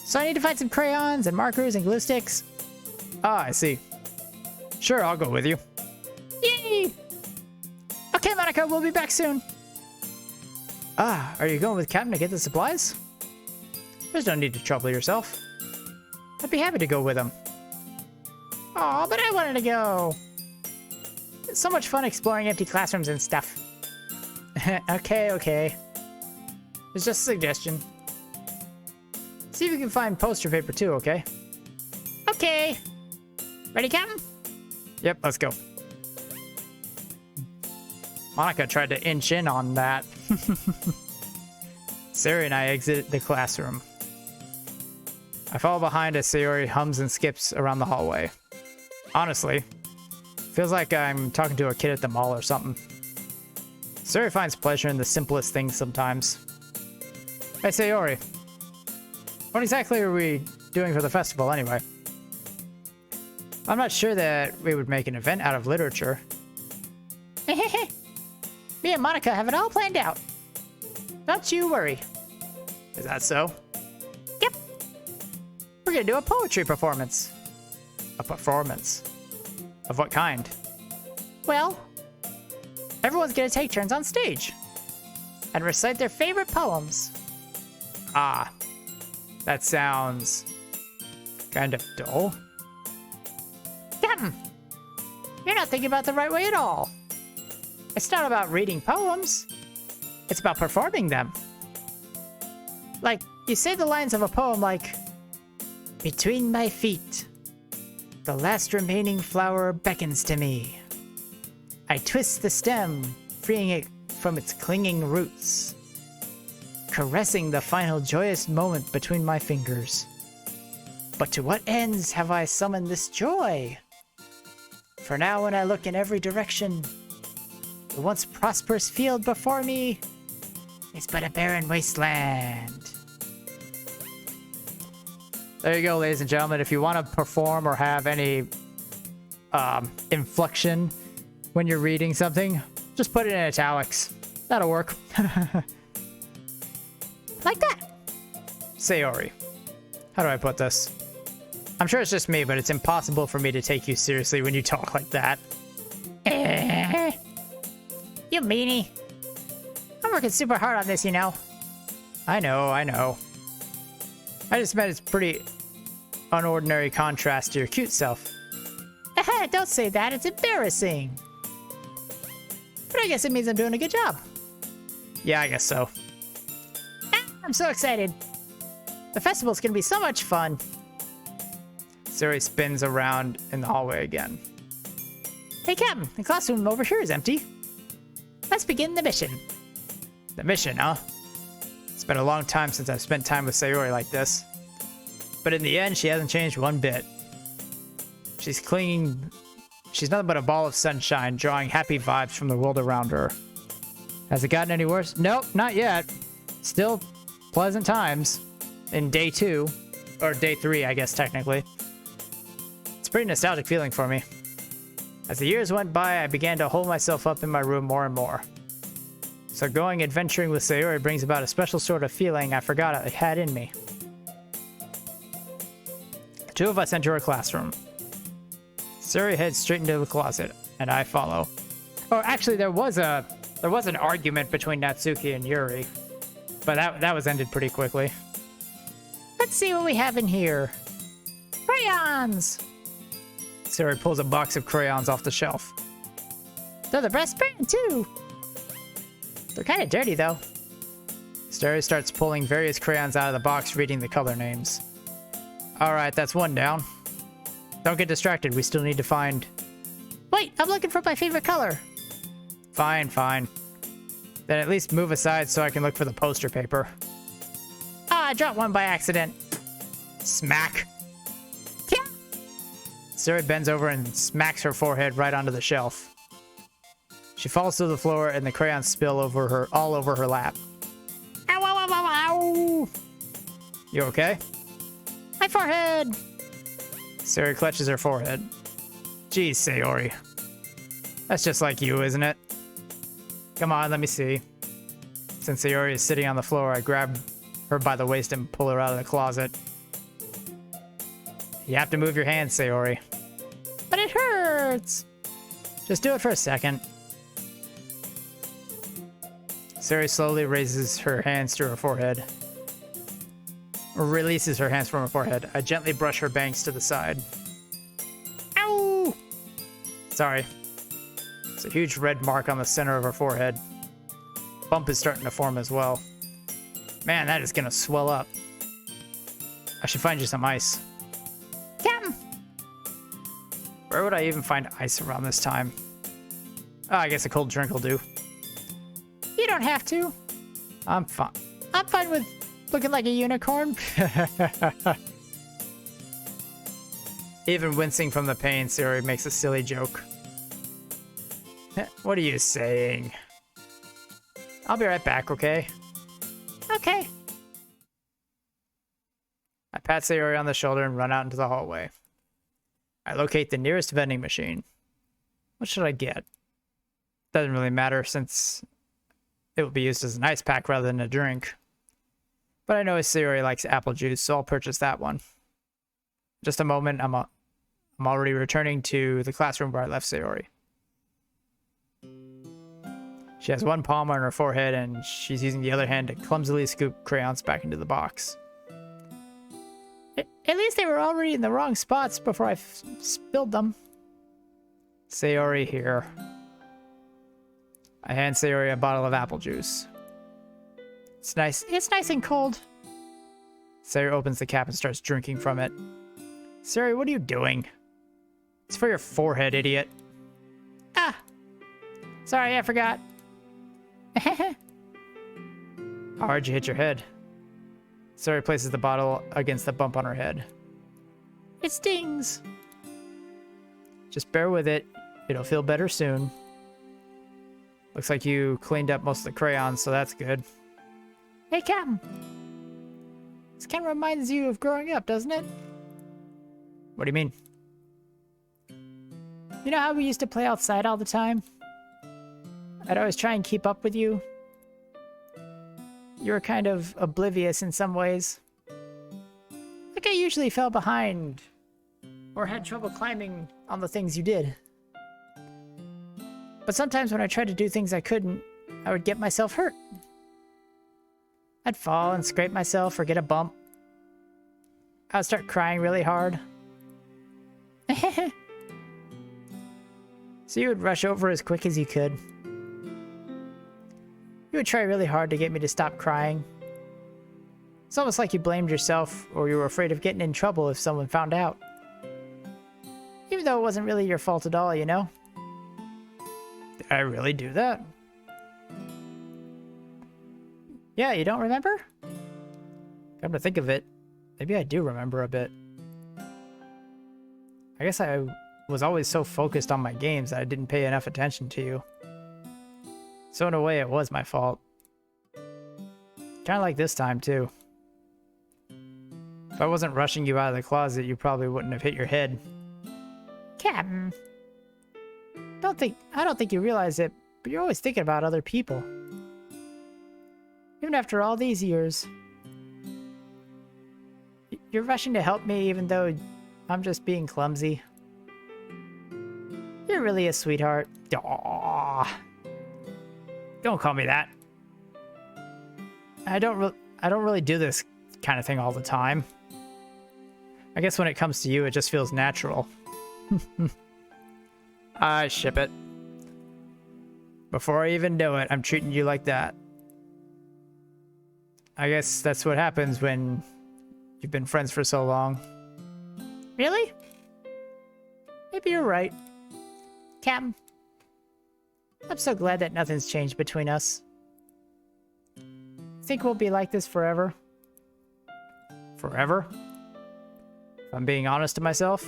So I need to find some crayons and markers and glue sticks. Ah, I see. Sure, I'll go with you. Yay! Okay, Monica, we'll be back soon. Ah, are you going with Captain to get the supplies? There's no need to trouble yourself. I'd be happy to go with him. Aw, but I wanted to go. It's so much fun exploring empty classrooms and stuff. Okay. It's just a suggestion. See if you can find poster paper too, okay? Okay. Ready, Captain? Yep, let's go. Monica tried to inch in on that. Sayori and I exit the classroom. I follow behind as Sayori hums and skips around the hallway. Honestly, feels like I'm talking to a kid at the mall or something. Sayori finds pleasure in the simplest things sometimes. Hey, Sayori. What exactly are we doing for the festival anyway? I'm not sure that we would make an event out of literature. Me and Monica have it all planned out. Don't you worry. Is that so? Yep. We're gonna do a poetry performance. A performance? Of what kind? Well, everyone's gonna take turns on stage and recite their favorite poems. Ah, that sounds kind of dull. Captain, you're not thinking about the right way at all. It's not about reading poems. It's about performing them. Like, you say the lines of a poem like, "Between my feet, the last remaining flower beckons to me. I twist the stem, freeing it from its clinging roots, caressing the final joyous moment between my fingers. But to what ends have I summoned this joy? For now when I look in every direction, the once prosperous field before me is but a barren wasteland." There you go, ladies and gentlemen. If you want to perform or have any inflection when you're reading something, just put it in italics. That'll work. Like that. Sayori. How do I put this? I'm sure it's just me, but it's impossible for me to take you seriously when you talk like that. You meanie. I'm working super hard on this, you know. I know. I just meant it's pretty unordinary contrast to your cute self. Don't say that, it's embarrassing. But I guess it means I'm doing a good job. Yeah, I guess so. I'm so excited. The festival's gonna be so much fun. Sayori spins around in the hallway again. Hey, Captain, the classroom over here is empty. Let's begin the mission. The mission, huh? It's been a long time since I've spent time with Sayori like this. But in the end, she hasn't changed one bit. She's clinging. She's nothing but a ball of sunshine, drawing happy vibes from the world around her. Has it gotten any worse? Nope, not yet. Still pleasant times. In day 2. Or day 3, I guess, technically. It's a pretty nostalgic feeling for me. As the years went by, I began to hold myself up in my room more and more. So going adventuring with Sayori brings about a special sort of feeling I forgot I had in me. The two of us enter a classroom. Sayori heads straight into the closet, and I follow. Oh, actually, there was an argument between Natsuki and Yuri, but that was ended pretty quickly. Let's see what we have in here. Crayons! Sayori pulls a box of crayons off the shelf. They're the best brand, too! They're kind of dirty, though. Sayori starts pulling various crayons out of the box, reading the color names. Alright, that's one down. Don't get distracted, we still need to find... Wait, I'm looking for my favorite color. Fine. Then at least move aside so I can look for the poster paper. Ah, I dropped one by accident. Smack. Yeah. Sayori bends over and smacks her forehead right onto the shelf. She falls to the floor and the crayons spill all over her lap. Ow, ow, ow, ow, ow. You okay? My forehead. Sayori clutches her forehead. Geez, Sayori. That's just like you, isn't it? Come on, let me see. Since Sayori is sitting on the floor, I grab her by the waist and pull her out of the closet. You have to move your hands, Sayori. But it hurts! Just do it for a second. Sayori slowly raises her hands to her forehead. Releases her hands from her forehead. I gently brush her bangs to the side. Ow! Sorry. It's a huge red mark on the center of her forehead. Bump is starting to form as well. Man, that is gonna swell up. I should find you some ice. Captain! Where would I even find ice around this time? Oh, I guess a cold drink will do. You don't have to. I'm fine. I'm fine with looking like a unicorn. Even wincing from the pain, Sayori makes a silly joke. What are you saying? I'll be right back, okay? Okay. I pat Sayori on the shoulder and run out into the hallway. I locate the nearest vending machine. What should I get? Doesn't really matter since it will be used as an ice pack rather than a drink. But I know Sayori likes apple juice, so I'll purchase that one. Just a moment, I'm already returning to the classroom where I left Sayori. She has one palm on her forehead, and she's using the other hand to clumsily scoop crayons back into the box. At least they were already in the wrong spots before I spilled them. Sayori here. I hand Sayori a bottle of apple juice. It's nice and cold. Sayori opens the cap and starts drinking from it. Sayori, what are you doing? It's for your forehead, idiot. Ah! Sorry, I forgot. How hard you hit your head? Sayori places the bottle against the bump on her head. It stings. Just bear with it. It'll feel better soon. Looks like you cleaned up most of the crayons, so that's good. Hey, Captain. This kind of reminds you of growing up, doesn't it? What do you mean? You know how we used to play outside all the time? I'd always try and keep up with you, you were kind of oblivious in some ways. Like I usually fell behind or had trouble climbing on the things you did. But sometimes when I tried to do things I couldn't, I would get myself hurt. I'd fall and scrape myself or get a bump. I would start crying really hard. So you would rush over as quick as you could. You would try really hard to get me to stop crying. It's almost like you blamed yourself or you were afraid of getting in trouble if someone found out. Even though it wasn't really your fault at all, you know? Did I really do that? Yeah, you don't remember? Come to think of it, maybe I do remember a bit. I guess I was always so focused on my games that I didn't pay enough attention to you. So in a way, it was my fault. Kind of like this time, too. If I wasn't rushing you out of the closet, you probably wouldn't have hit your head. Captain. I don't think you realize it, but you're always thinking about other people. Even after all these years. You're rushing to help me even though I'm just being clumsy. You're really a sweetheart. Aww. Don't call me that. I don't really do this kind of thing all the time. I guess when it comes to you, it just feels natural. I ship it. Before I even know it, I'm treating you like that. I guess that's what happens when you've been friends for so long. Really? Maybe you're right. Captain, I'm so glad that nothing's changed between us. Think we'll be like this forever? Forever? If I'm being honest to myself,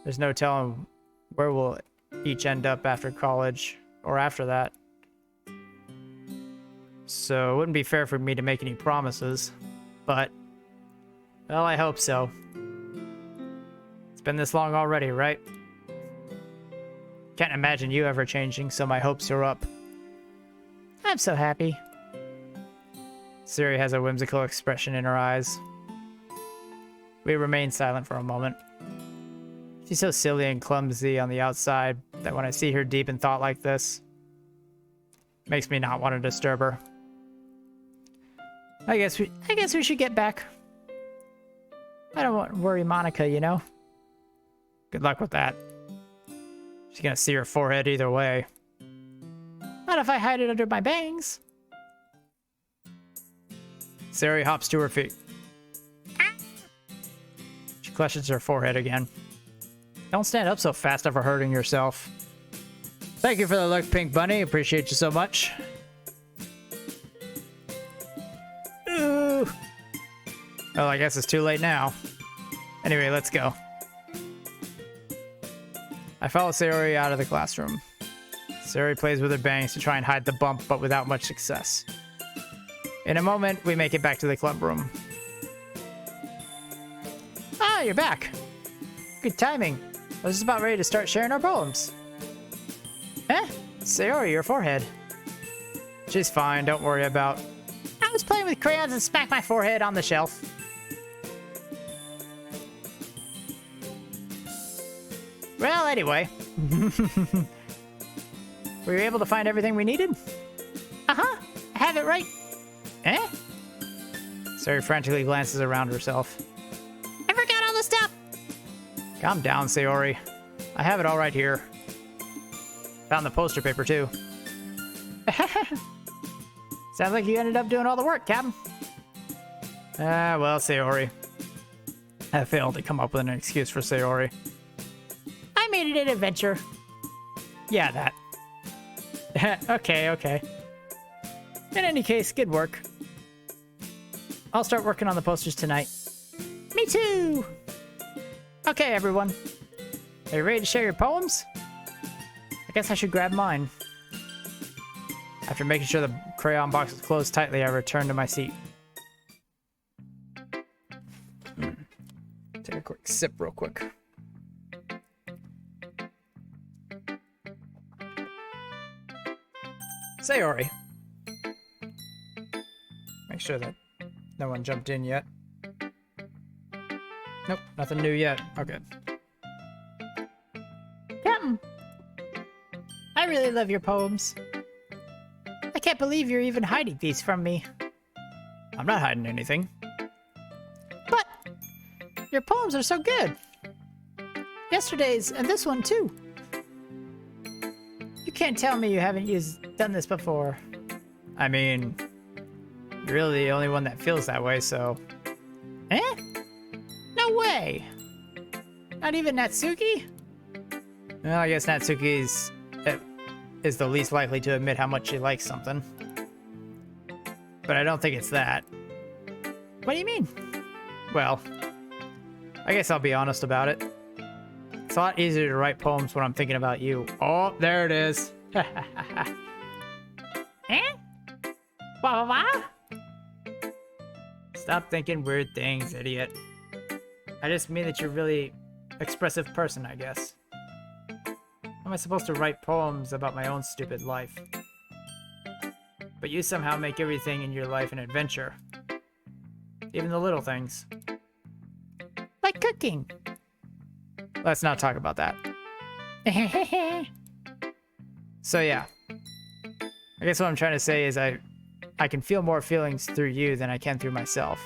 there's no telling where we'll each end up after college or after that. So it wouldn't be fair for me to make any promises, but, well, I hope so. It's been this long already, right? Can't imagine you ever changing, so my hopes are up. I'm so happy. Siri has a whimsical expression in her eyes. We remain silent for a moment. She's so silly and clumsy on the outside that when I see her deep in thought like this, it makes me not want to disturb her. I guess we should get back. I don't want to worry Monica, you know? Good luck with that. She's gonna see her forehead either way. Not if I hide it under my bangs. Sari hops to her feet. She clutches her forehead again. Don't stand up so fast over hurting yourself. Thank you for the look, Pink Bunny. Appreciate you so much. Ooh. Well, I guess it's too late now. Anyway, let's go. I follow Sayori out of the classroom. Sayori plays with her bangs to try and hide the bump, but without much success. In a moment, we make it back to the club room. Ah, you're back. Good timing. I was just about ready to start sharing our poems. Eh? Sayori, your forehead. She's fine, don't worry about. I was playing with crayons and smacked my forehead on the shelf. Well, anyway. Were you able to find everything we needed? Uh-huh. I have it right. Eh? Sayori frantically glances around herself. I forgot all the stuff. Calm down, Sayori. I have it all right here. Found the poster paper, too. Sounds like you ended up doing all the work, Captain. Ah, well, Sayori. I failed to come up with an excuse for Sayori. I made it an adventure. Yeah, that. Okay. In any case, good work. I'll start working on the posters tonight. Me too! Okay, everyone. Are you ready to share your poems? I guess I should grab mine. After making sure the crayon box is closed tightly, I return to my seat. Take a quick sip real quick. Sayori. sure that no one jumped in yet. Nope, nothing new yet. Okay. Captain, I really love your poems. I can't believe you're even hiding these from me. I'm not hiding anything. But your poems are so good. Yesterday's and this one too. You can't tell me you haven't done this before. I mean, you're really the only one that feels that way, so... Eh? No way! Not even Natsuki? Well, I guess Natsuki is the least likely to admit how much she likes something. But I don't think it's that. What do you mean? Well, I guess I'll be honest about it. It's a lot easier to write poems when I'm thinking about you. Oh, there it is. Eh? Wah, wah, wah? Stop thinking weird things, idiot. I just mean that you're a really expressive person, I guess. How am I supposed to write poems about my own stupid life? But you somehow make everything in your life an adventure. Even the little things. Like cooking. Let's not talk about that. So yeah. I guess what I'm trying to say is I can feel more feelings through you than I can through myself.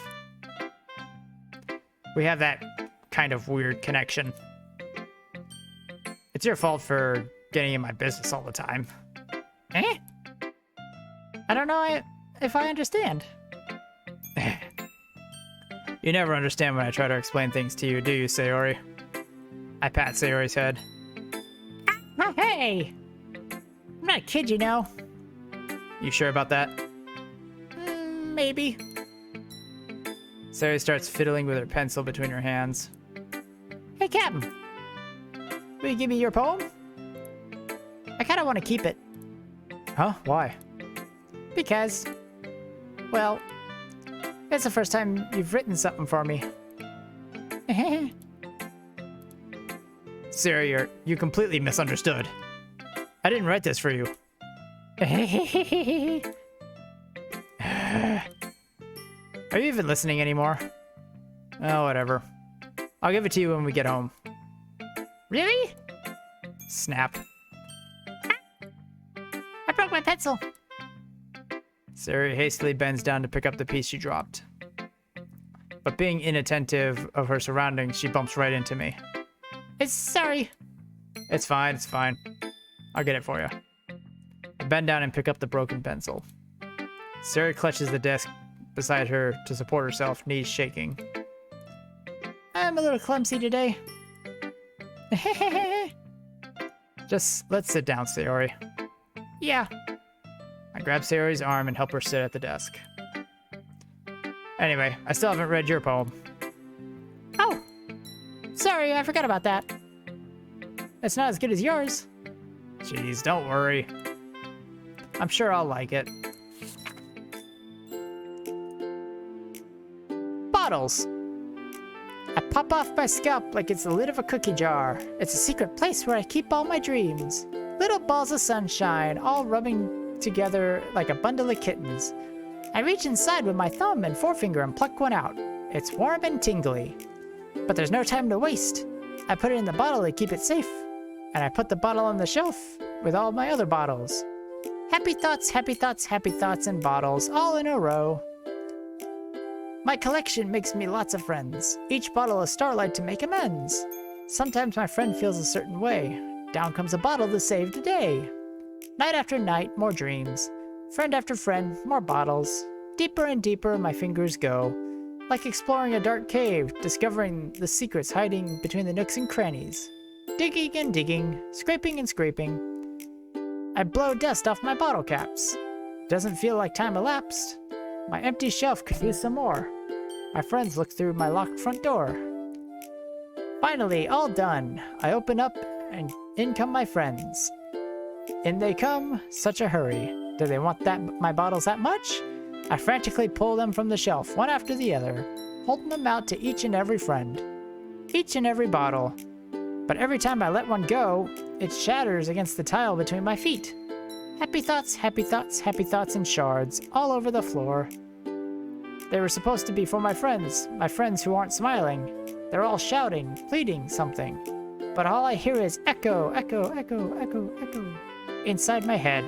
We have that kind of weird connection. It's your fault for getting in my business all the time. Eh? I don't know if I understand. You never understand when I try to explain things to you, do you, Sayori? I pat Sayori's head. Hey! I'm not a kid, you know. You sure about that? Maybe. Sayori starts fiddling with her pencil between her hands. Hey, Captain. Will you give me your poem? I kind of want to keep it. Huh? Why? Because, well, it's the first time you've written something for me. Sayori, you completely misunderstood. I didn't write this for you. Are you even listening anymore? Oh, whatever. I'll give it to you when we get home. Really? Snap. I broke my pencil. Sayori hastily bends down to pick up the piece she dropped. But being inattentive of her surroundings, she bumps right into me. Sorry. It's fine, it's fine. I'll get it for you. I bend down and pick up the broken pencil. Sayori clutches the desk beside her to support herself, knees shaking. I'm a little clumsy today. Just let's sit down, Sayori. Yeah. I grab Sayori's arm and help her sit at the desk. Anyway, I still haven't read your poem. Oh! Sorry, I forgot about that. It's not as good as yours. Jeez, don't worry. I'm sure I'll like it. Bottles. I pop off my scalp like it's the lid of a cookie jar. It's a secret place where I keep all my dreams. Little balls of sunshine, all rubbing together like a bundle of kittens. I reach inside with my thumb and forefinger and pluck one out. It's warm and tingly. But there's no time to waste. I put it in the bottle to keep it safe. And I put the bottle on the shelf with all my other bottles. Happy thoughts, happy thoughts, happy thoughts and bottles, all in a row. My collection makes me lots of friends. Each bottle a starlight to make amends. Sometimes my friend feels a certain way. Down comes a bottle to save the day. Night after night, more dreams. Friend after friend, more bottles. Deeper and deeper my fingers go. Like exploring a dark cave, discovering the secrets hiding between the nooks and crannies. Digging and digging, scraping and scraping. I blow dust off my bottle caps. Doesn't feel like time elapsed. My empty shelf could use some more. My friends look through my locked front door. Finally, all done. I open up and in come my friends. In they come, such a hurry. Do they want my bottles that much? I frantically pull them from the shelf, one after the other, holding them out to each and every friend. Each and every bottle. But every time I let one go, it shatters against the tile between my feet. Happy thoughts, happy thoughts, happy thoughts in shards all over the floor. They were supposed to be for my friends who aren't smiling. They're all shouting, pleading something. But all I hear is echo, echo, echo, echo, echo inside my head.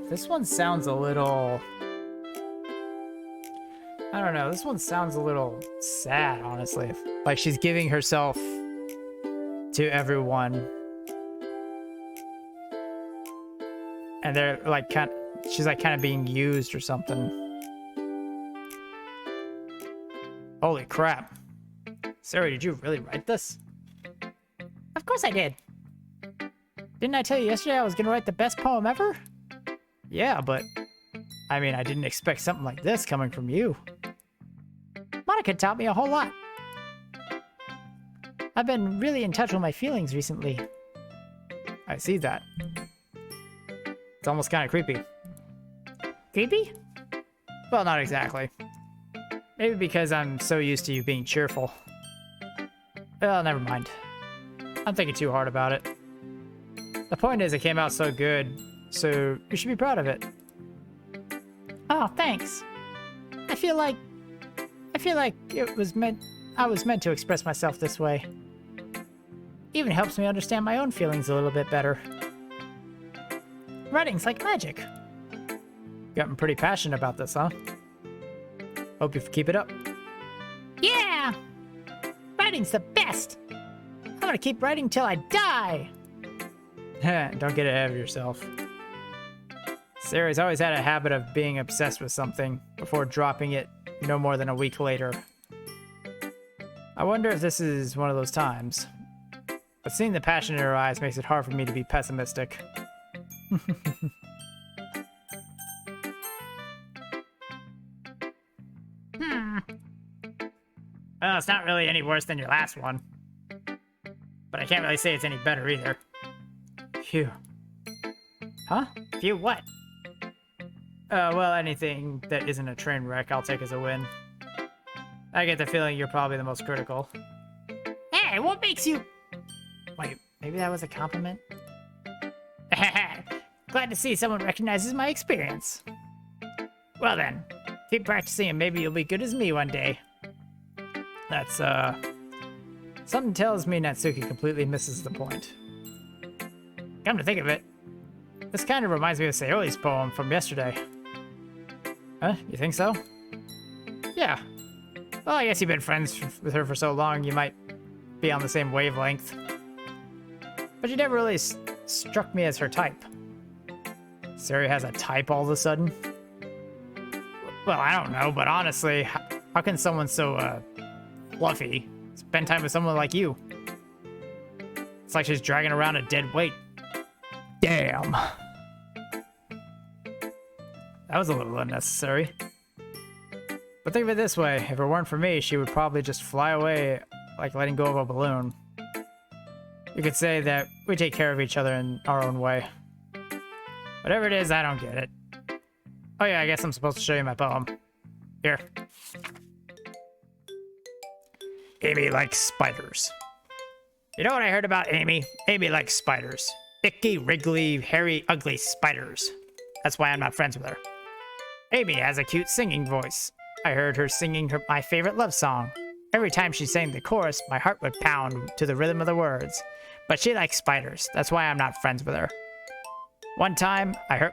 This one sounds a little... I don't know, this one sounds a little sad, honestly. Like she's giving herself to everyone. And they're like she's like kind of being used or something. Holy crap. Sarah, did you really write this? Of course I did. Didn't I tell you yesterday I was gonna write the best poem ever? Yeah, but I mean, I didn't expect something like this coming from you. Monica taught me a whole lot. I've been really in touch with my feelings recently. I see that. It's almost kind of creepy. Creepy? Well, not exactly. Maybe because I'm so used to you being cheerful. Well, never mind. I'm thinking too hard about it. The point is, it came out so good, so you should be proud of it. Oh, thanks. I feel like I was meant to express myself this way. Even helps me understand my own feelings a little bit better. Writing's like magic. Gotten pretty passionate about this, huh? Hope you keep it up. Yeah! Writing's the best! I'm gonna keep writing till I die! Don't get ahead of yourself. Sarah's always had a habit of being obsessed with something before dropping it no more than a week later. I wonder if this is one of those times. But seeing the passion in her eyes makes it hard for me to be pessimistic. Well, it's not really any worse than your last one. But I can't really say it's any better either. Phew. Huh? Phew what? Well, anything that isn't a train wreck, I'll take as a win. I get the feeling you're probably the most critical. Hey, what makes you... Wait, maybe that was a compliment? Glad to see someone recognizes my experience. Well then, keep practicing and maybe you'll be good as me one day. That's, something tells me Natsuki completely misses the point. Come to think of it, this kind of reminds me of Sayori's poem from yesterday. Huh? You think so? Yeah. Well, I guess you've been friends with her for so long, you might be on the same wavelength. But you never really struck me as her type. Sayori has a type all of a sudden? Well, I don't know, but honestly, how can someone so, fluffy spend time with someone like you? It's like she's dragging around a dead weight. Damn. That was a little unnecessary. But think of it this way, if it weren't for me, she would probably just fly away like letting go of a balloon. You could say that we take care of each other in our own way. Whatever it is, I don't get it. Oh yeah, I guess I'm supposed to show you my poem. Here. Amy likes spiders. You know what I heard about Amy? Amy likes spiders. Icky, wriggly, hairy, ugly spiders. That's why I'm not friends with her. Amy has a cute singing voice. I heard her singing my favorite love song. Every time she sang the chorus, my heart would pound to the rhythm of the words. But she likes spiders. That's why I'm not friends with her. One time, I hurt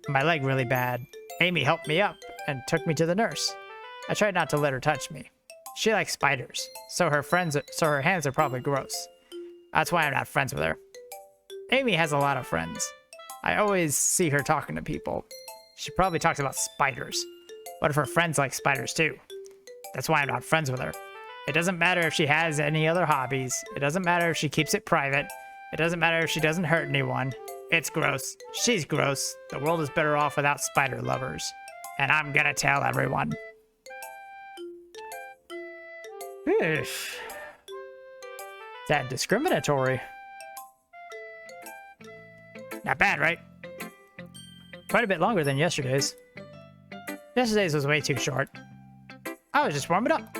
my leg really bad. Amy helped me up and took me to the nurse. I tried not to let her touch me. She likes spiders, so her hands are probably gross. That's why I'm not friends with her. Amy has a lot of friends. I always see her talking to people. She probably talks about spiders. What if her friends like spiders too? That's why I'm not friends with her. It doesn't matter if she has any other hobbies. It doesn't matter if she keeps it private. It doesn't matter if she doesn't hurt anyone. It's gross. She's gross. The world is better off without spider lovers. And I'm gonna tell everyone. Is that discriminatory? Not bad, right? Quite a bit longer than yesterday's. Yesterday's was way too short. I was just warming up.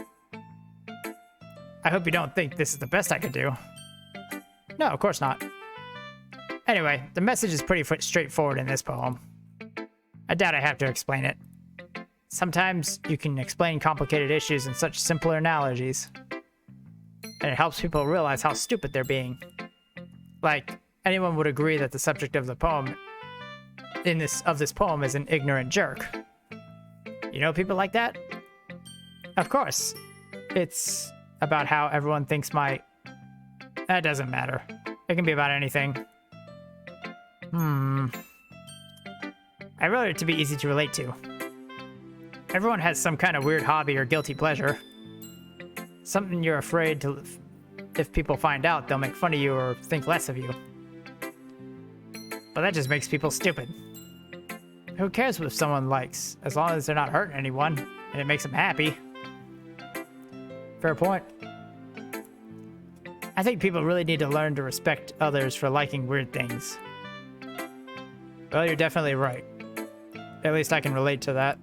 I hope you don't think this is the best I could do. No, of course not. Anyway, the message is pretty straightforward in this poem. I doubt I have to explain it. Sometimes you can explain complicated issues in such simpler analogies. And it helps people realize how stupid they're being. Like, anyone would agree that the subject of the poem this poem is an ignorant jerk. You know people like that? Of course. It's about how everyone thinks that doesn't matter. It can be about anything. I wrote it to be easy to relate to. Everyone has some kind of weird hobby or guilty pleasure. Something you're afraid to... If people find out, they'll make fun of you or think less of you. But that just makes people stupid. Who cares what someone likes, as long as they're not hurting anyone, and it makes them happy? Fair point. I think people really need to learn to respect others for liking weird things. Well, you're definitely right. At least I can relate to that.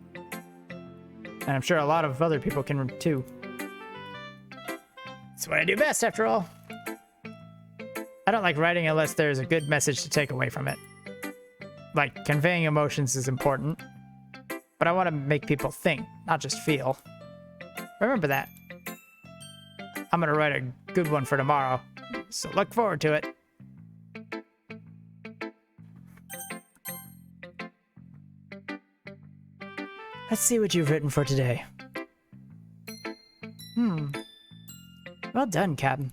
And I'm sure a lot of other people can too. It's what I do best, after all. I don't like writing unless there's a good message to take away from it. Like, conveying emotions is important, but I want to make people think, not just feel. Remember that. I'm gonna write a good one for tomorrow, so look forward to it. Let's see what you've written for today. Well done, Captain.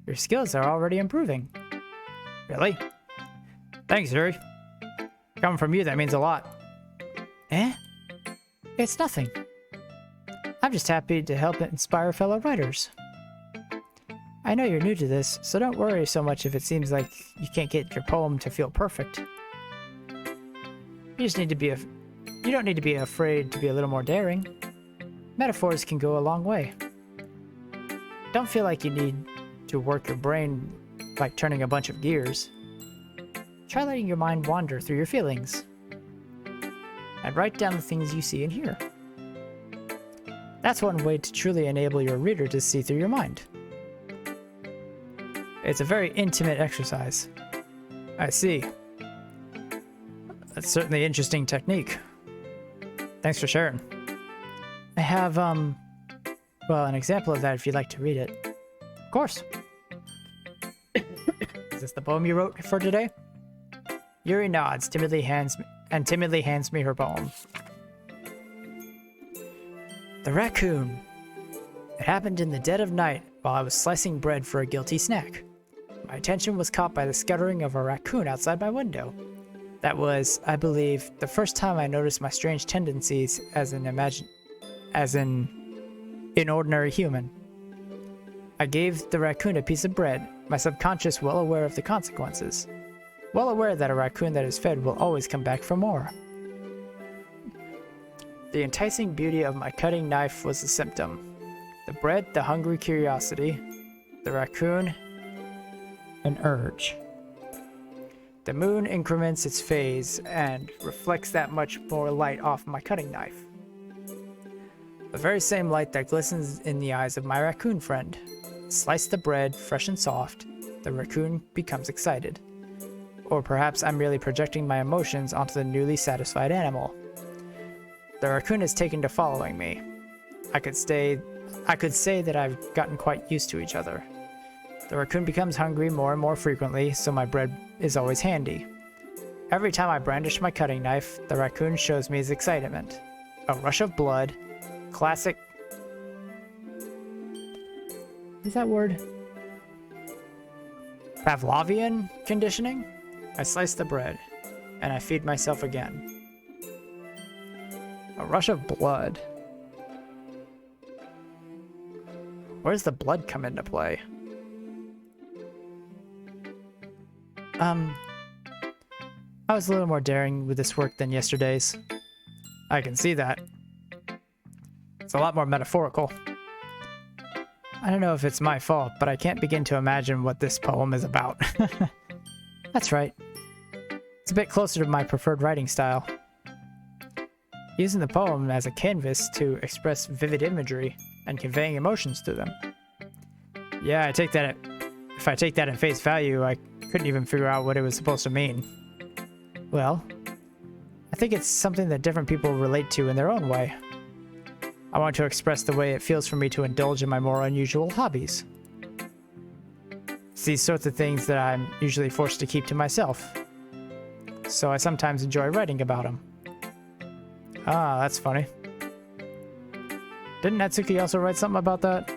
Your skills are already improving. Really? Thanks, Yuri. Coming from you, that means a lot. Eh? It's nothing. I'm just happy to help inspire fellow writers. I know you're new to this, so don't worry so much if it seems like you can't get your poem to feel perfect. You don't need to be afraid to be a little more daring. Metaphors can go a long way. Don't feel like you need to work your brain like turning a bunch of gears. Try letting your mind wander through your feelings. And write down the things you see and hear. That's one way to truly enable your reader to see through your mind. It's a very intimate exercise. I see. That's certainly an interesting technique. Thanks for sharing. I have, well, an example of that if you'd like to read it. Of course. Is this the poem you wrote for today? Yuri nods, timidly hands me her poem. The raccoon. It happened in the dead of night while I was slicing bread for a guilty snack. My attention was caught by the scuttering of a raccoon outside my window. That was, I believe, the first time I noticed my strange tendencies as an inordinary human. I gave the raccoon a piece of bread, my subconscious well aware of the consequences. Well aware that a raccoon that is fed will always come back for more. The enticing beauty of my cutting knife was the symptom. The bread, the hungry curiosity. The raccoon, an urge. The moon increments its phase and reflects that much more light off my cutting knife. The very same light that glistens in the eyes of my raccoon friend. Slice the bread, fresh and soft. The raccoon becomes excited. Or perhaps I'm merely projecting my emotions onto the newly satisfied animal. The raccoon is taken to following me. I could say that I've gotten quite used to each other. The raccoon becomes hungry more and more frequently, so my bread is always handy. Every time I brandish my cutting knife, the raccoon shows me his excitement. A rush of blood. Classic... Is that word? Pavlovian conditioning? I slice the bread, and I feed myself again. A rush of blood. Where does the blood come into play? I was a little more daring with this work than yesterday's. I can see that. It's a lot more metaphorical. I don't know if it's my fault, but I can't begin to imagine what this poem is about. That's right. It's a bit closer to my preferred writing style. Using the poem as a canvas to express vivid imagery and conveying emotions through them. Yeah, if I take that at face value, Couldn't even figure out what it was supposed to mean. Well, I think it's something that different people relate to in their own way. I want to express the way it feels for me to indulge in my more unusual hobbies. It's these sorts of things that I'm usually forced to keep to myself. So I sometimes enjoy writing about them. Ah, that's funny. Didn't Natsuki also write something about that?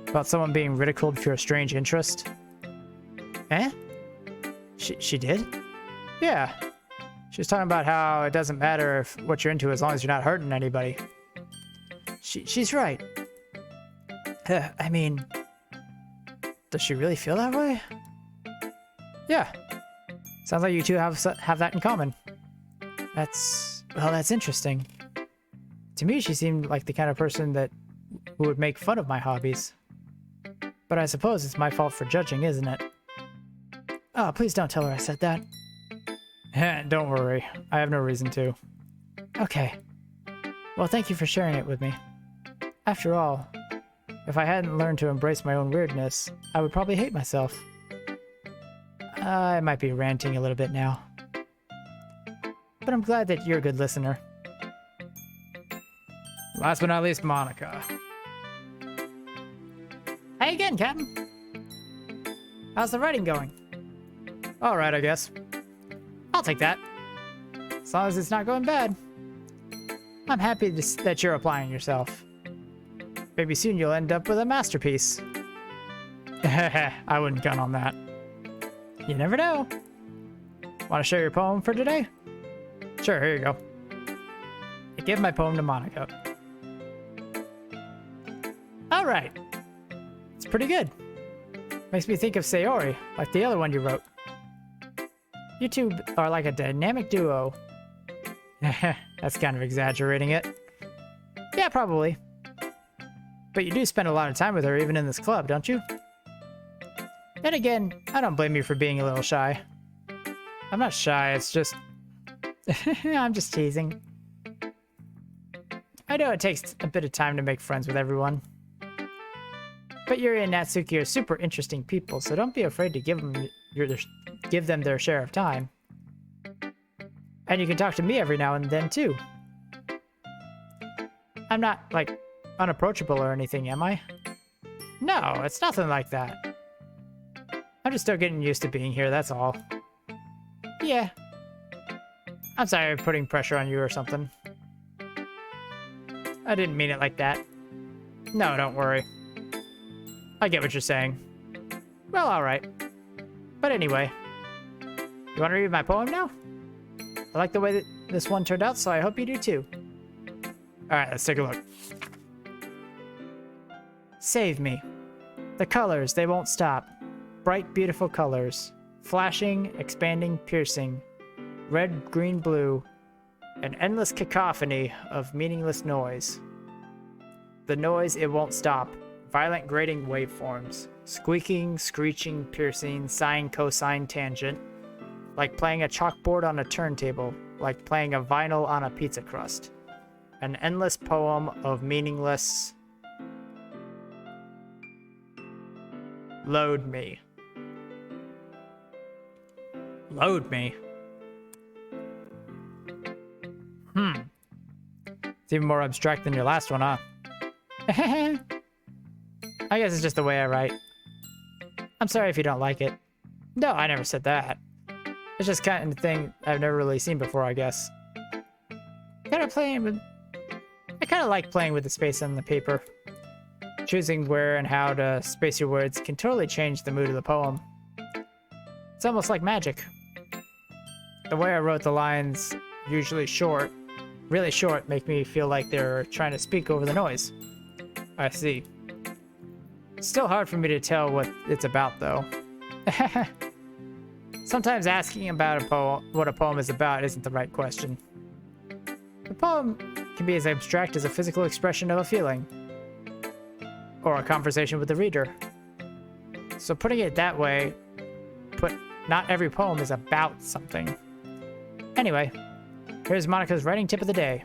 About someone being ridiculed for a strange interest? Eh? She did? Yeah. She was talking about how it doesn't matter if what you're into as long as you're not hurting anybody. She's right. I mean, does she really feel that way? Yeah. Sounds like you two have that in common. That's interesting. To me, she seemed like the kind of person who would make fun of my hobbies. But I suppose it's my fault for judging, isn't it? Oh, please don't tell her I said that. Don't worry. I have no reason to. Okay. Well, thank you for sharing it with me. After all, if I hadn't learned to embrace my own weirdness, I would probably hate myself. I might be ranting a little bit now. But I'm glad that you're a good listener. Last but not least, Monica. Hey again, Captain. How's the writing going? Alright, I guess. I'll take that. As long as it's not going bad. I'm happy that you're applying yourself. Maybe soon you'll end up with a masterpiece. I wouldn't count on that. You never know. Want to share your poem for today? Sure, here you go. I give my poem to Monica. Alright. It's pretty good. Makes me think of Sayori, like the other one you wrote. You two are like a dynamic duo. That's kind of exaggerating it. Yeah, probably. But you do spend a lot of time with her even in this club, don't you? Then again, I don't blame you for being a little shy. I'm not shy, it's just... I'm just teasing. I know it takes a bit of time to make friends with everyone. But Yuri and Natsuki are super interesting people, so don't be afraid to give them their share of time. And you can talk to me every now and then, too. I'm not, like, unapproachable or anything, am I? No, it's nothing like that. I'm just still getting used to being here, that's all. Yeah. I'm sorry for putting pressure on you or something. I didn't mean it like that. No, don't worry. I get what you're saying. Well, alright. But anyway. You want to read my poem now? I like the way that this one turned out, so I hope you do too. Alright, let's take a look. Save me. The colors, they won't stop. Bright, beautiful colors. Flashing, expanding, piercing. Red, green, blue. An endless cacophony of meaningless noise. The noise, it won't stop. Violent grating waveforms. Squeaking, screeching, piercing, sine, cosine, tangent. Like playing a chalkboard on a turntable. Like playing a vinyl on a pizza crust. An endless poem of meaningless... Load me. Load me? It's even more abstract than your last one, huh? I guess it's just the way I write. I'm sorry if you don't like it. No, I never said that. It's just kind of thing I've never really seen before, I guess. I kind of like playing with the space on the paper. Choosing where and how to space your words can totally change the mood of the poem. It's almost like magic. The way I wrote the lines, usually short, really short, make me feel like they're trying to speak over the noise. I see. It's still hard for me to tell what it's about, though. Sometimes asking about what a poem is about isn't the right question. The poem can be as abstract as a physical expression of a feeling, or a conversation with the reader. So putting it that way, not every poem is about something. Anyway, here's Monica's writing tip of the day.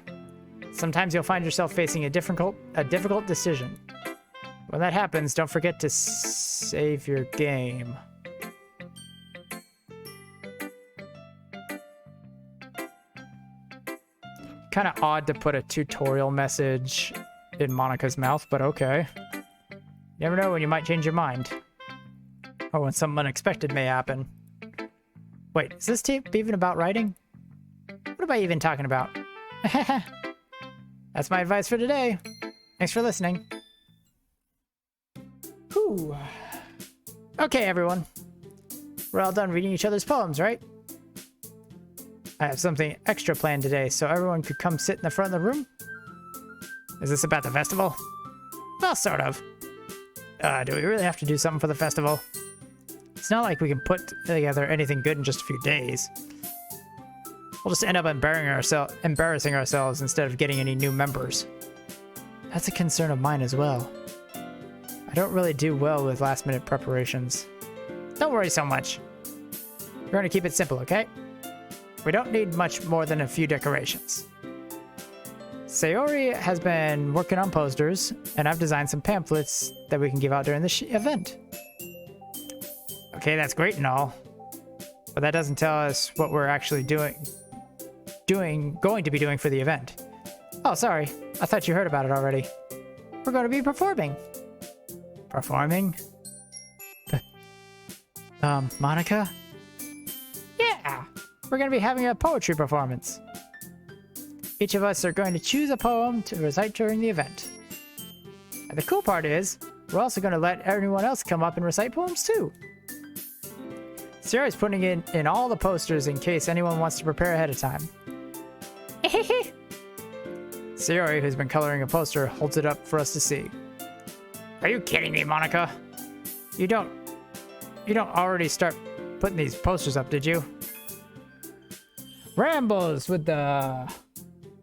Sometimes you'll find yourself facing a difficult decision. When that happens, don't forget to save your game. kind of odd to put a tutorial message in Monica's mouth, but okay. You never know when you might change your mind. Or when something unexpected may happen. Wait, is this tape even about writing? What am I even talking about? That's my advice for today. Thanks for listening. Whew. Okay, everyone. We're all done reading each other's poems, right? I have something extra planned today, so everyone could come sit in the front of the room. Is this about the festival? Well, sort of. Do we really have to do something for the festival? It's not like we can put together anything good in just a few days. We'll just end up embarrassing ourselves instead of getting any new members. That's a concern of mine as well. I don't really do well with last-minute preparations. Don't worry so much. We're going to keep it simple, okay? We don't need much more than a few decorations. Sayori has been working on posters, and I've designed some pamphlets that we can give out during the event. Okay, that's great and all, but that doesn't tell us what we're actually going to be doing for the event. Oh, sorry. I thought you heard about it already. We're going to be performing. Performing? Monica? Yeah! We're going to be having a poetry performance. Each of us are going to choose a poem to recite during the event. And the cool part is, we're also going to let everyone else come up and recite poems too. Sarah's putting in all the posters in case anyone wants to prepare ahead of time. Sayori, who's been coloring a poster, holds it up for us to see. Are you kidding me, Monica? You don't already start putting these posters up, did you? Rambles with the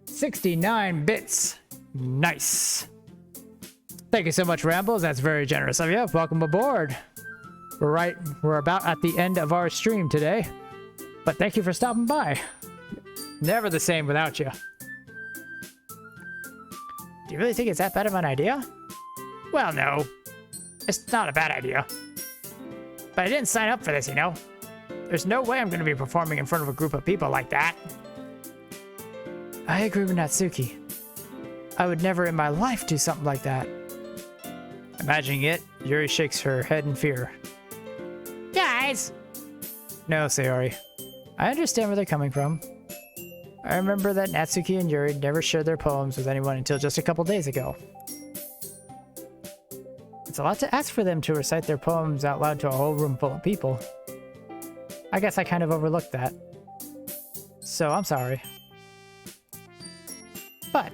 69 bits. Nice. Thank you so much, Rambles. That's very generous of you. Welcome aboard. We're about at the end of our stream today, but thank you for stopping by. Never the same without you. Do you really think it's that bad of an idea? Well, no. It's not a bad idea. But I didn't sign up for this, you know? There's no way I'm going to be performing in front of a group of people like that. I agree with Natsuki. I would never in my life do something like that. Imagining it, Yuri shakes her head in fear. Guys! No, Sayori. I understand where they're coming from. I remember that Natsuki and Yuri never shared their poems with anyone until just a couple days ago. It's a lot to ask for them to recite their poems out loud to a whole room full of people. I guess I kind of overlooked that. So I'm sorry. But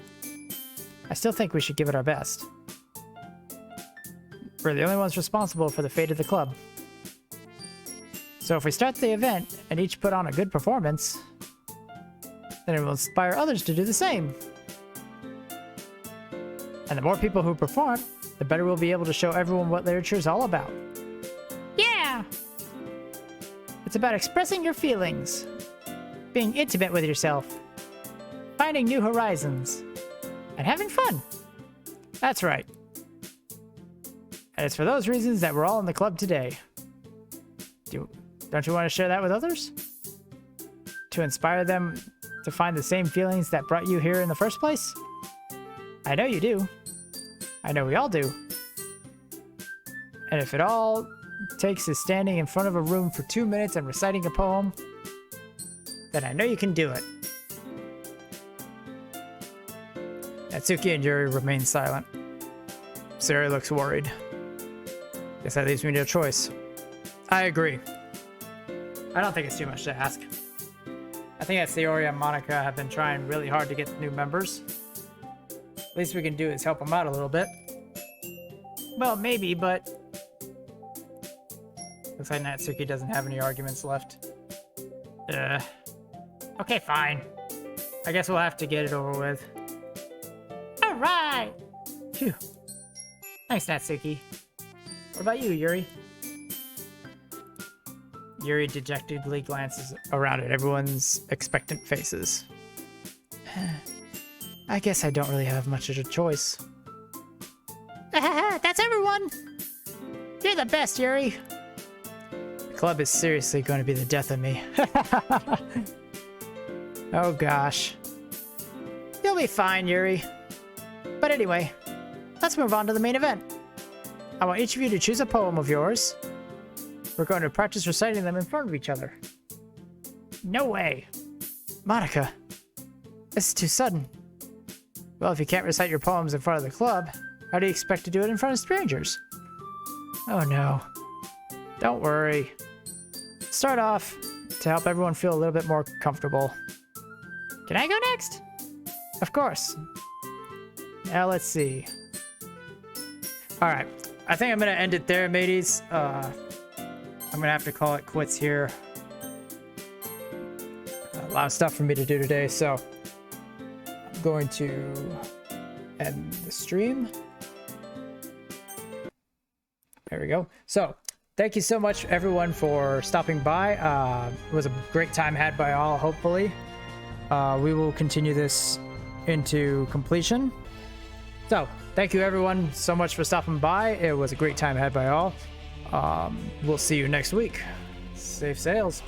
I still think we should give it our best. We're the only ones responsible for the fate of the club. So if we start the event and each put on a good performance, then it will inspire others to do the same. And the more people who perform, the better we'll be able to show everyone what literature is all about. Yeah! It's about expressing your feelings, being intimate with yourself, finding new horizons, and having fun. That's right. And it's for those reasons that we're all in the club today. Don't you want to share that with others? To inspire them to find the same feelings that brought you here in the first place? I know you do. I know we all do. And if it all takes is standing in front of a room for 2 minutes and reciting a poem, then I know you can do it. Natsuki and Yuri remain silent. Sarah looks worried. Guess that leaves me no choice. I agree. I don't think it's too much to ask. I think that Sayori and Monica have been trying really hard to get new members. Least we can do is help them out a little bit. Well, maybe, but... Looks like Natsuki doesn't have any arguments left. Okay, fine. I guess we'll have to get it over with. Alright! Phew. Thanks, Natsuki. What about you, Yuri? Yuri dejectedly glances around at everyone's expectant faces. I guess I don't really have much of a choice. That's everyone! You're the best, Yuri! The club is seriously going to be the death of me. Oh gosh. You'll be fine, Yuri. But anyway, let's move on to the main event. I want each of you to choose a poem of yours. We're going to practice reciting them in front of each other. No way. Monica, this is too sudden. Well, if you can't recite your poems in front of the club, how do you expect to do it in front of strangers? Oh no. Don't worry. Start off to help everyone feel a little bit more comfortable. Can I go next? Of course. Now let's see. Alright. I think I'm going to end it there, mateys. I'm going to have to call it quits here. A lot of stuff for me to do today, so I'm going to end the stream. There we go. So, thank you so much, everyone, for stopping by. It was a great time had by all, hopefully. We will continue this into completion. So, thank you, everyone, so much for stopping by. It was a great time had by all. We'll see you next week. Safe sails.